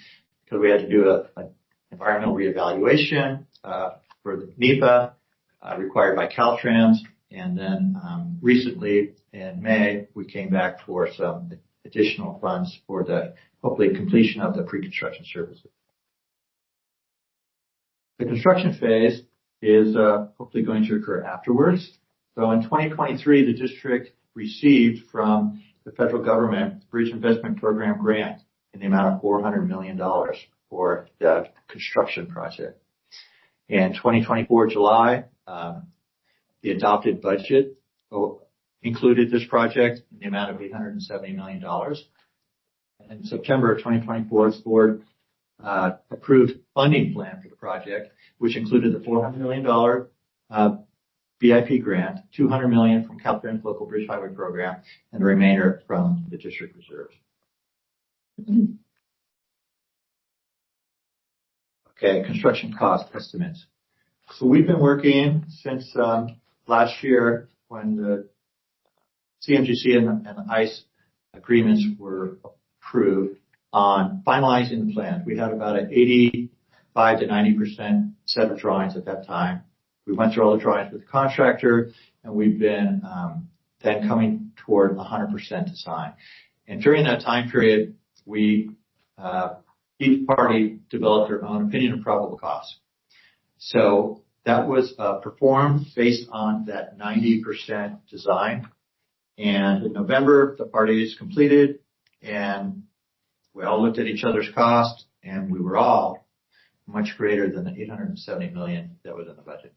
because we had to do an environmental reevaluation for the NEPA required by Caltrans. And then recently in May, we came back for some additional funds for the hopefully completion of the pre-construction services. The construction phase is hopefully going to occur afterwards. So in 2023, the district received from the federal government Bridge Investment Program grant in the amount of $400 million for the construction project. In 2024 July, the adopted budget included this project in the amount of $870 million. And in September of 2024, the board approved funding plan for the project, which included the $400 million BIP grant, $200 million from Caltrans Local Bridge Highway Program, and the remainder from the district reserves. Okay, construction cost estimates. So we've been working since last year when the CMGC and the ICE agreements were approved on finalizing the plan. We had about an 85 to 90% set of drawings at that time. We went through all the drawings with the contractor, and we've been then coming toward 100% design. And during that time period, we each party developed their own opinion of probable cost. So that was performed based on that 90% design. And in November, the parties completed, and we all looked at each other's cost, and we were all much greater than the $870 million that was in the budget.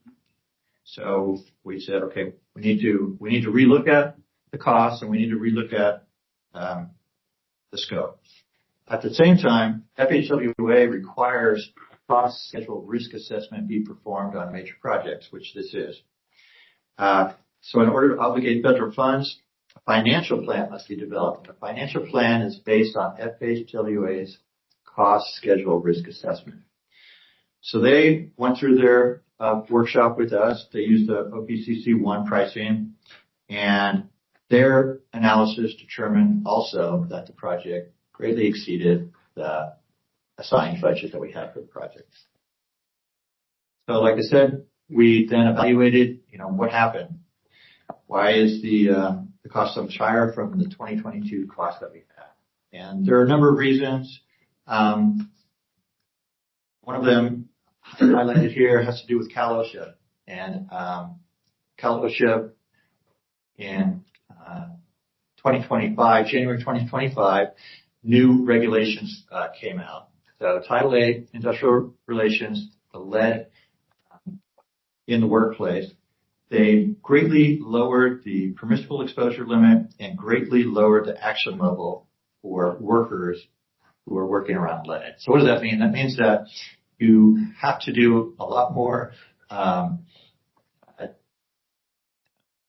So we said, okay, we need to relook at the costs, and we need to relook at the scope. At the same time, FHWA requires a cost schedule risk assessment be performed on major projects, which this is. So in order to obligate federal funds, a financial plan must be developed. The financial plan is based on FHWA's cost schedule risk assessment. So they went through their workshop with us. They used the OPCC-1 pricing, and their analysis determined also that the project greatly exceeded the assigned budget that we had for the project. So like I said, we then evaluated, what happened. Why is the cost so much higher from the 2022 cost that we had? And there are a number of reasons. One of them highlighted here has to do with Cal OSHA. And Cal OSHA in 2025, January 2025, new regulations came out. So Title 8 Industrial Relations, the lead in the workplace, They greatly lowered the permissible exposure limit and greatly lowered the action level for workers who are working around lead. So what does that mean? That means that you have to do a lot more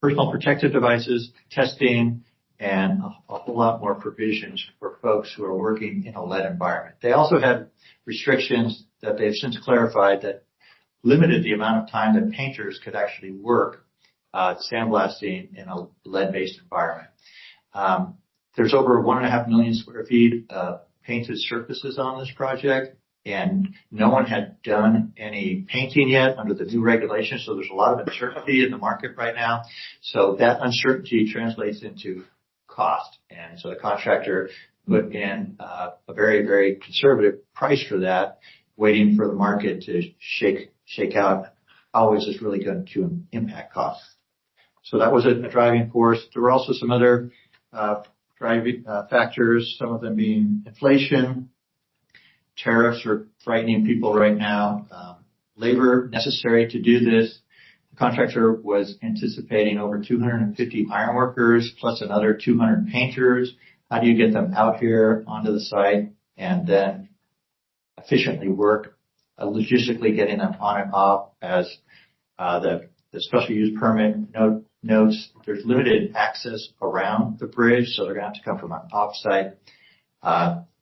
personal protective devices, testing, and a whole lot more provisions for folks who are working in a lead environment. They also had restrictions that they've since clarified that limited the amount of time that painters could actually work sandblasting in a lead-based environment. There's over 1.5 million square feet of painted surfaces on this project, and no one had done any painting yet under the new regulations, so there's a lot of uncertainty in the market right now. So that uncertainty translates into cost, and so the contractor put in a very, very conservative price for that, waiting for the market to shake out how is this really going to impact costs. So that was a driving force. There were also some other driving factors, some of them being inflation. Tariffs are frightening people right now. Labor necessary to do this. The contractor was anticipating over 250 ironworkers plus another 200 painters. How do you get them out here onto the site and then efficiently work, logistically getting them on and off as the special use permit notes. There's limited access around the bridge, so they're going to have to come from an off-site.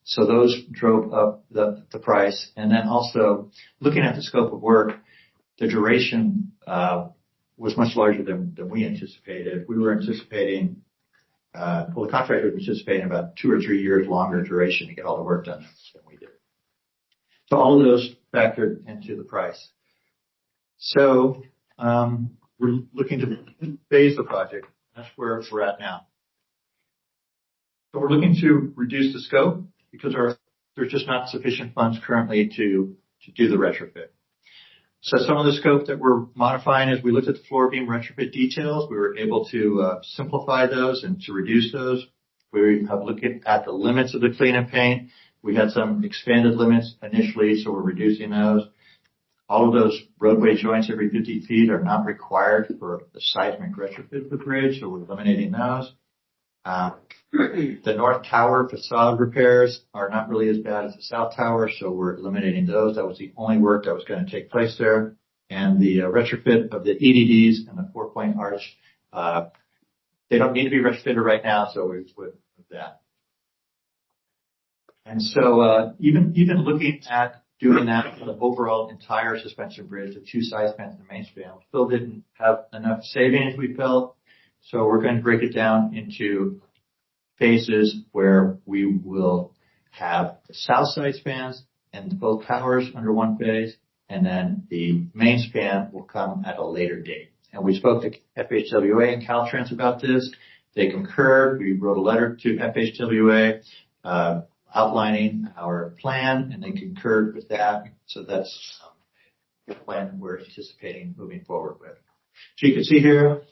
So those drove up the price. And then also looking at the scope of work, the duration was much larger than we anticipated. We were anticipating, the contractor was anticipating about 2 or 3 years longer duration to get all the work done than we did. So all of those factored into the price. So we're looking to phase the project. That's where we're at now. So we're looking to reduce the scope because there's just not sufficient funds currently to do the retrofit. So some of the scope that we're modifying as we looked at the floor beam retrofit details, we were able to simplify those and to reduce those. We have looked at the limits of the clean and paint. We had some expanded limits initially, so we're reducing those. All of those roadway joints every 50 feet are not required for the seismic retrofit of the bridge, so we're eliminating those. The north tower facade repairs are not really as bad as the south tower, so we're eliminating those. That was the only work that was going to take place there. And the retrofit of the EDDs and the 4-point arch, they don't need to be retrofitted right now, so we've with that. And so even looking at doing that for the overall entire suspension bridge, the 2 side spans and the main span, we still didn't have enough savings, we felt. So we're going to break it down into phases where we will have the south side spans and both towers under one phase, and then the main span will come at a later date. And we spoke to FHWA and Caltrans about this. They concurred. We wrote a letter to FHWA outlining our plan, and they concurred with that. So that's the plan we're anticipating moving forward with. So you can see here,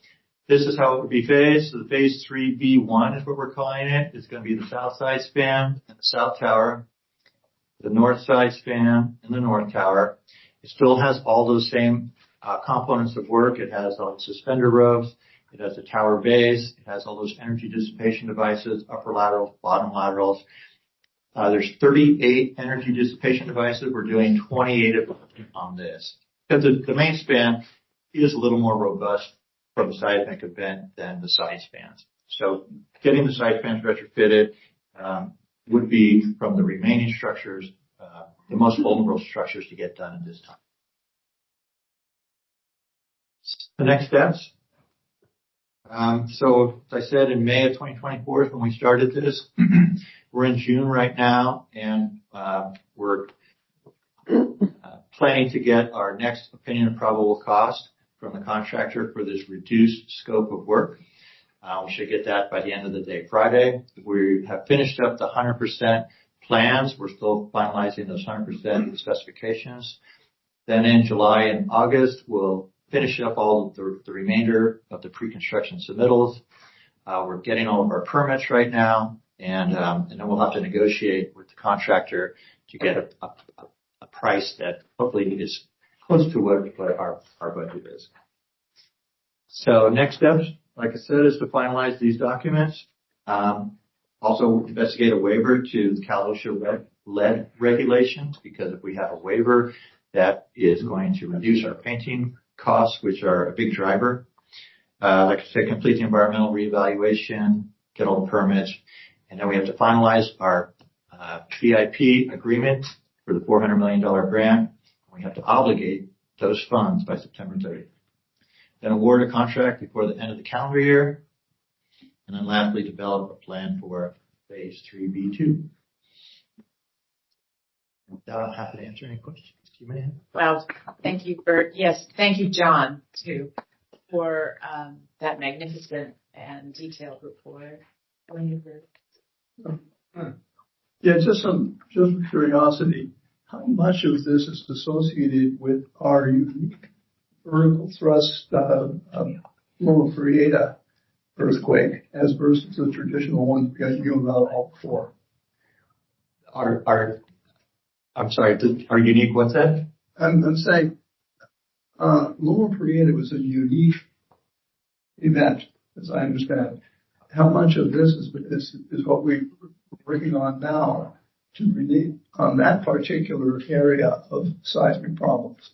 this is how it would be phased. So the phase 3B1 is what we're calling it. It's going to be the south side span and the south tower, the north side span and the north tower. It still has all those same components of work. It has all the suspender ropes. It has the tower base. It has all those energy dissipation devices, upper laterals, bottom laterals. There's 38 energy dissipation devices. We're doing 28 of them on this. Because the main span is a little more robust from the seismic event than the side spans. So getting the side spans retrofitted would be from the remaining structures, the most vulnerable structures to get done at this time. The next steps. So as I said, in May of 2024 is when we started this. We're in June right now, and we're planning to get our next opinion of probable cost from the contractor for this reduced scope of work. We should get that by the end of the day Friday. We have finished up the 100% plans. We're still finalizing those 100% specifications. Then in July and August, we'll finish up all of the remainder of the pre-construction submittals. We're getting all of our permits right now, and then we'll have to negotiate with the contractor to get a price that hopefully is close to what our budget is. So next steps, like I said, is to finalize these documents. Also investigate a waiver to the Cal OSHA lead regulations, because if we have a waiver, that is going to reduce our painting costs, which are a big driver. Like I said, complete the environmental reevaluation, get all the permits, and then we have to finalize our VIP agreement for the $400 million grant. We have to obligate those funds by September 30th. Then award a contract before the end of the calendar year. And then lastly, develop a plan for phase 3B2. I'm happy to answer any questions you may have. Well, thank you, Bert. Yes, thank you, John, too, for that magnificent and detailed report. Yeah, just curiosity. How much of this is associated with our unique vertical thrust Loma Prieta earthquake as versus the traditional ones we knew about all before? I'm sorry, our unique, what's that? I'm saying Loma Prieta was a unique event, as I understand. How much of this is what we're working on now to relate on that particular area of seismic problems?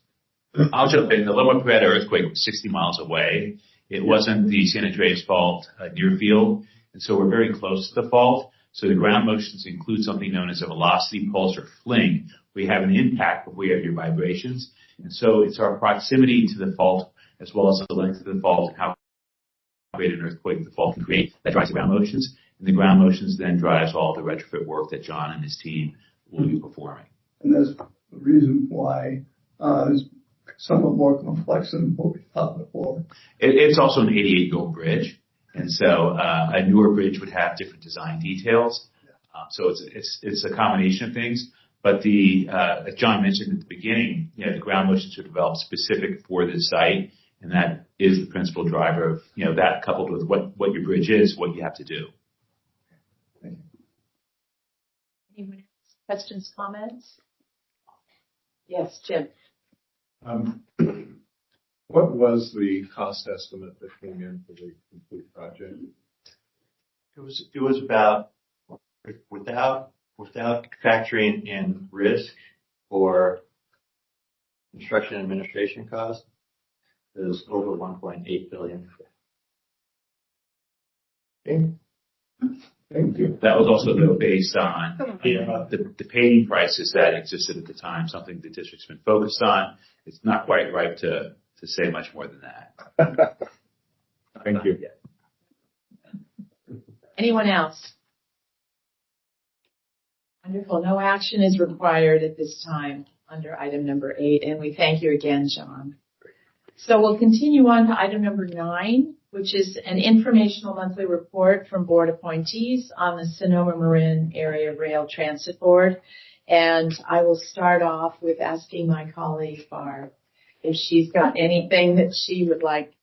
I'll jump in. The Loma Prieta earthquake was 60 miles away. It wasn't the San Andreas fault near field, and so we're very close to the fault. So the ground motions include something known as a velocity pulse or fling. We have an impact before we have your vibrations, and so it's our proximity to the fault as well as the length of the fault and how great an earthquake the fault can create that drives the ground motions, and the ground motions then drives all the retrofit work that John and his team will be performing. And that's the reason why it's somewhat more complex than what we thought before. It's also an 88-year-old bridge, and so a newer bridge would have different design details. So it's a combination of things. But as John mentioned at the beginning, the ground motions are developed specific for this site, and that is the principal driver of that coupled with what your bridge is, what you have to do. Thank you. Anyone else? Questions, comments? Yes, Jim. What was the cost estimate that came in for the complete project? It was about, without factoring in risk or construction administration costs, it was over $1.8 billion. Okay. Thank you. That was also based on the painting prices that existed at the time, something the district's been focused on. It's not quite right to say much more than that. Thank you. Anyone else? Wonderful. No action is required at this time under item number 8, and we thank you again, John. So we'll continue on to item number 9, which is an informational monthly report from board appointees on the Sonoma Marin Area Rail Transit Board. And I will start off with asking my colleague, Barb, if she's got anything that she would like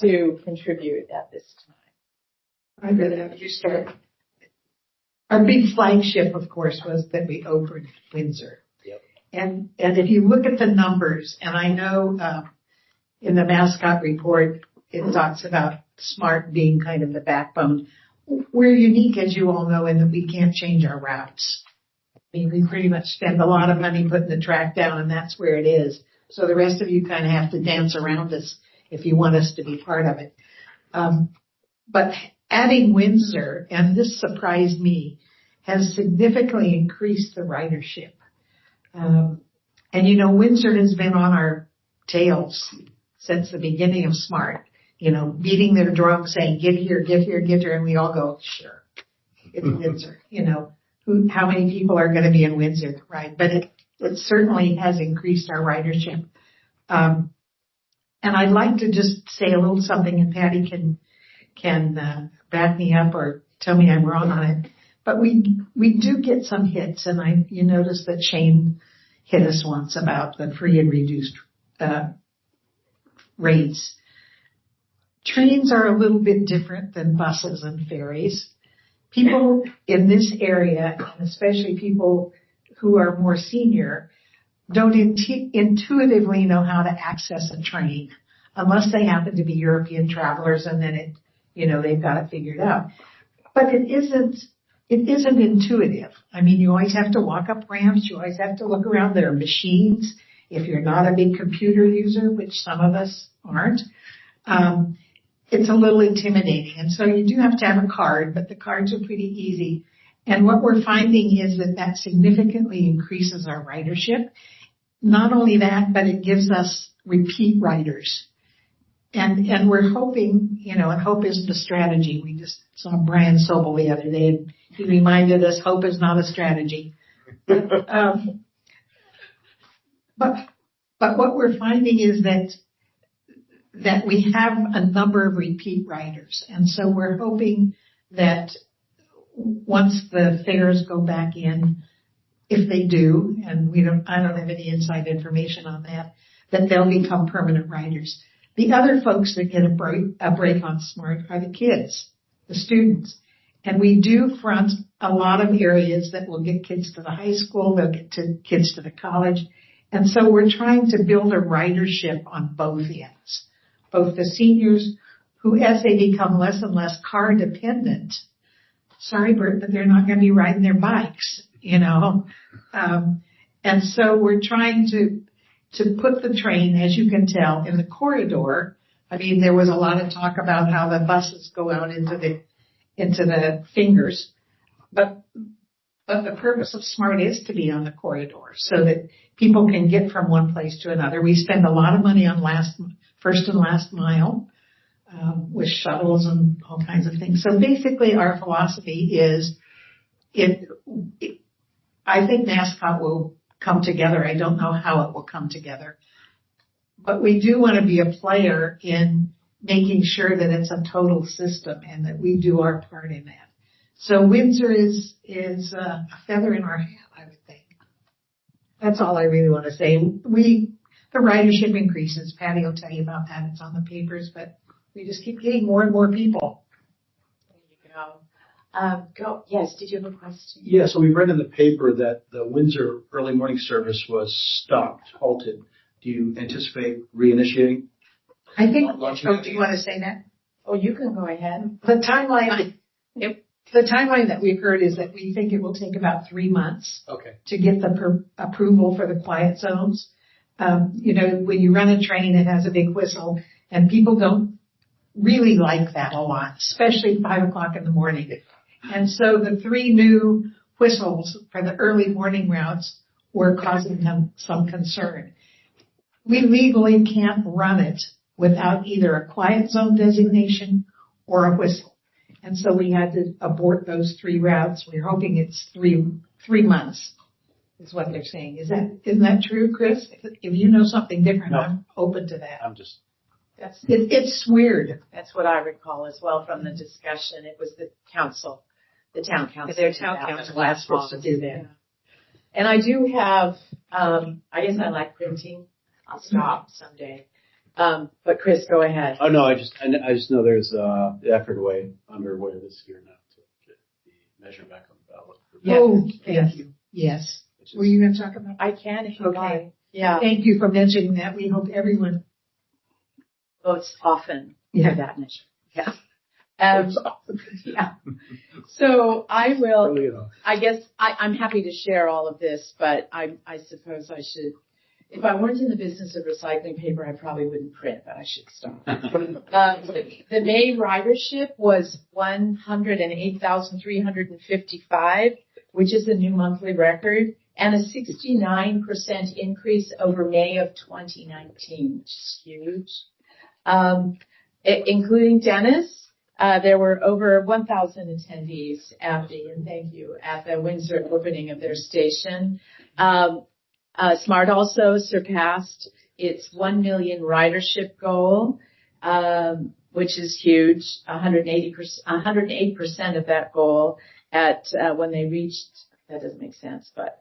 to contribute at this time. I'd rather have you start. Our big flagship, of course, was that we opened Windsor. Yep. And if you look at the numbers, and I know in the mascot report, it talks about SMART being kind of the backbone. We're unique, as you all know, in that we can't change our routes. I mean, we pretty much spend a lot of money putting the track down, and that's where it is. So the rest of you kind of have to dance around us if you want us to be part of it. But adding Windsor, and this surprised me, has significantly increased the ridership. And Windsor has been on our tails since the beginning of SMART, beating their drum saying, get here, get here, get here. And we all go, sure, it's Windsor. How many people are going to be in Windsor, right? But it certainly has increased our ridership. And I'd like to just say a little something, and Patty can back me up or tell me I'm wrong on it. But we do get some hits, and you notice that Shane hit us once about the free and reduced rates. Trains are a little bit different than buses and ferries. People in this area, especially people who are more senior, don't intuitively know how to access a train. unless they happen to be European travelers and then they've got it figured out. But it isn't intuitive. I mean, you always have to walk up ramps. You always have to look around. There are machines. If you're not a big computer user, which some of us aren't, it's a little intimidating. And so you do have to have a card, but the cards are pretty easy. And what we're finding is that significantly increases our ridership. Not only that, but it gives us repeat riders. And we're hoping, and hope isn't a strategy. We just saw Brian Sobel the other day, and he reminded us hope is not a strategy. But what we're finding is that we have a number of repeat riders. And so we're hoping that once the fares go back in, if they do, and I don't have any inside information on that they'll become permanent riders. The other folks that get a break on SMART are the kids, the students. And we do front a lot of areas that will get kids to the high school, they'll get kids to the college. And so we're trying to build a ridership on both ends. Both the seniors who, as they become less and less car dependent, sorry, Bert, but they're not going to be riding their bikes, and so we're trying to put the train, as you can tell, in the corridor. I mean, there was a lot of talk about how the buses go out into the fingers, but the purpose of SMART is to be on the corridor so that people can get from one place to another. We spend a lot of money on first and last mile, with shuttles and all kinds of things. So basically our philosophy is I think NASCOT will come together. I don't know how it will come together, but we do want to be a player in making sure that it's a total system and that we do our part in that. So Windsor is a feather in our hat, I would think. That's all I really want to say. The ridership increases. Patty will tell you about that. It's on the papers, but we just keep getting more and more people. There you go. Yes, did you have a question? Yeah, so we read in the paper that the Windsor early morning service was stopped, halted. Do you anticipate reinitiating? I think, do you want to say that? Oh, you can go ahead. The timeline that we've heard is that we think it will take about 3 months to get the approval for the quiet zones. When you run a train, it has a big whistle, and people don't really like that a lot, especially 5 o'clock in the morning. And so the 3 new whistles for the early morning routes were causing them some concern. We legally can't run it without either a quiet zone designation or a whistle. And so we had to abort those 3 routes. We're hoping it's 3 months is what they're saying. Isn't that true, Chris? If you know something different, no. I'm open to that. It's weird. That's what I recall as well from the discussion. It was the town council. Their town council was supposed to do that. Yeah. And I do have, I guess I like printing. I'll stop someday. But Chris, go ahead. Oh no, I just know there's the effort underway this year now to get the measure back on the ballot. Oh, thank you. Yes. Were you going to talk about? I can if you like. Yeah. Thank you for mentioning that. We hope everyone votes often for that measure. Yeah. Yeah. So I will, I guess I'm happy to share all of this, but I suppose I should, if I weren't in the business of recycling paper, I probably wouldn't print, but I should stop. The May ridership was 108,355, which is a new monthly record, and a 69% increase over May of 2019, which is huge. Including Dennis, there were over 1,000 attendees at the Windsor opening of their station. SMART also surpassed its 1 million ridership goal, which is huge, 108% of that goal when they reached, that doesn't make sense, but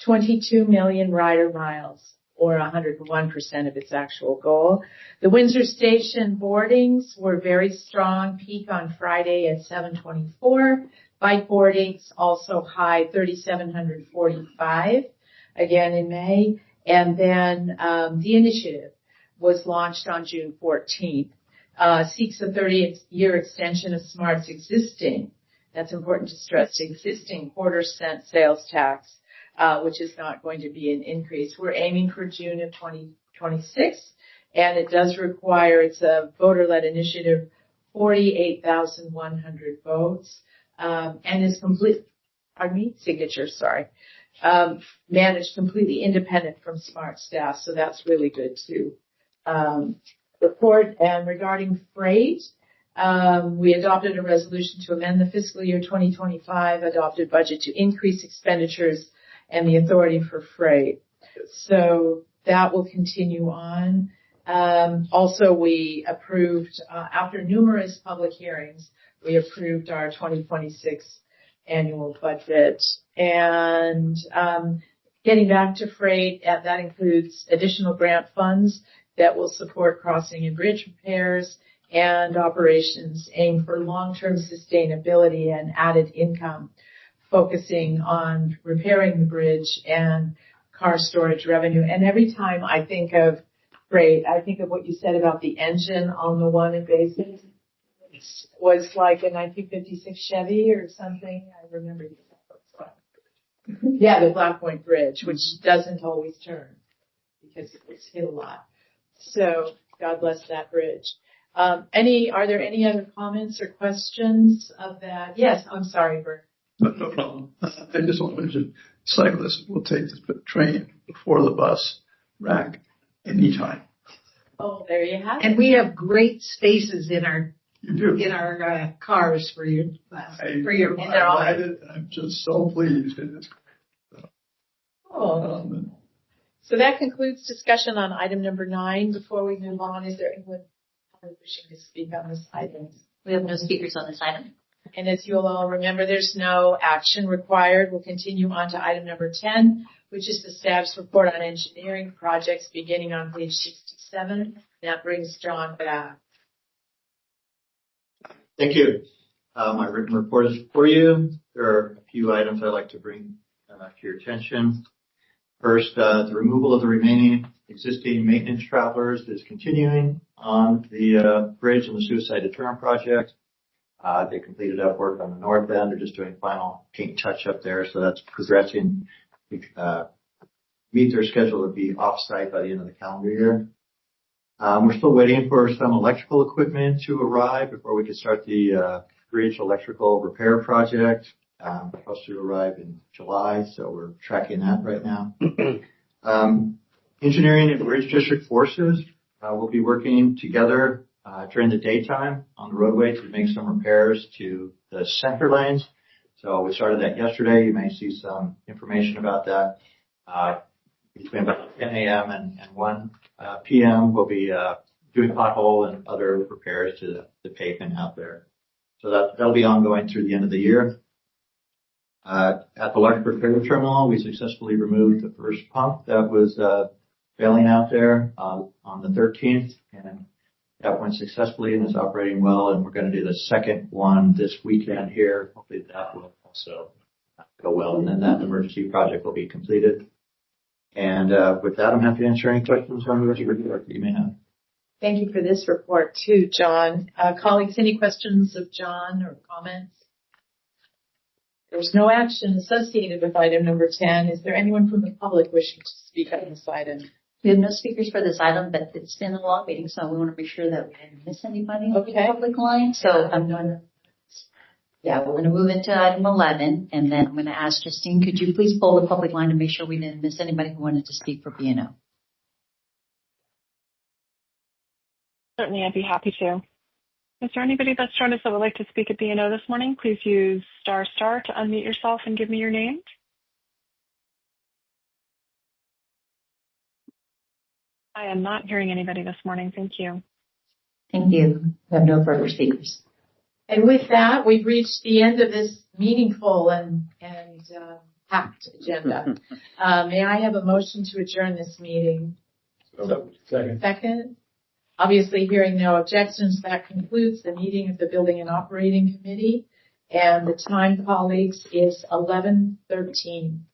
22 million rider miles, or 101% of its actual goal. The Windsor Station boardings were very strong, peak on Friday at 724. Bike boardings also high, 3,745, again in May. And then the initiative. was launched on June 14th. Seeks a 30-year extension of SMART's existing, that's important to stress, existing quarter-cent sales tax, which is not going to be an increase. We're aiming for June of 2026, and it does require, it's a voter-led initiative, 48,100 votes, and is managed completely independent from SMART staff, so that's really good too. Report and regarding freight, we adopted a resolution to amend the fiscal year 2025 adopted budget to increase expenditures and the authority for freight. So that will continue on. Also, we approved, after numerous public hearings, we approved our 2026 annual budget. And getting back to freight, that includes additional grant funds that will support crossing and bridge repairs and operations aimed for long-term sustainability and added income, focusing on repairing the bridge and car storage revenue. And every time I think of freight, I think of what you said about the engine on the one in Basin. It was like a 1956 Chevy or something. I remember. Yeah, the Black Point Bridge, which doesn't always turn because it gets hit a lot. So God bless that bridge. Are there any other comments or questions of that? Yes, I'm sorry, Bert. No problem. I just want to mention cyclists will take the train before the bus rack anytime. Oh, there you have it. And we have great spaces in our cars for your I'm just so pleased. So that concludes discussion on item number 9. Before we move on, is there anyone wishing to speak on this item? We have no speakers on this item. And as you'll all remember, there's no action required. We'll continue on to item number 10, which is the staff's report on engineering projects beginning on page 67. That brings John back. Thank you. My written report is for you. There are a few items I'd like to bring to your attention. First, the removal of the remaining existing maintenance travelers is continuing on the bridge and the suicide deterrent project. They completed up work on the north end. They're just doing final paint touch up there, so that's progressing. Meet their schedule to be off-site by the end of the calendar year. We're still waiting for some electrical equipment to arrive before we can start the bridge electrical repair project. Supposed to arrive in July, so we're tracking that right now. Engineering and bridge district forces will be working together during the daytime on the roadway to make some repairs to the center lanes. So we started that yesterday. You may see some information about that. Between about 10 a.m. and 1 p.m. we'll be doing pothole and other repairs to the pavement out there. So that'll be ongoing through the end of the year. At the large repair terminal, we successfully removed the first pump that was failing out there on the 13th, and that went successfully and is operating well. And we're going to do the second one this weekend here. Hopefully that will also go well, and then that emergency project will be completed. And with that, I'm happy to answer any questions on the rest of the report that you may have. Thank you for this report too, John. Colleagues, any questions of John or comments? There's no action associated with item number 10. Is there anyone from the public wishing to speak on this item? We have no speakers for this item, but it's been a long meeting, so we want to make sure that we didn't miss anybody on the public line. So we're going to move into item 11, and then I'm going to ask Justine, could you please pull the public line to make sure we didn't miss anybody who wanted to speak for B&O? Certainly, I'd be happy to. Is there anybody that's joined us that would like to speak at B&O this morning? Please use ** to unmute yourself and give me your name. I am not hearing anybody this morning. Thank you. Thank you. We have no further speakers. And with that, we've reached the end of this meaningful and packed agenda. May I have a motion to adjourn this meeting? Second. Obviously, hearing no objections, that concludes the meeting of the Building and Operating Committee. And the time, colleagues, is 11:13.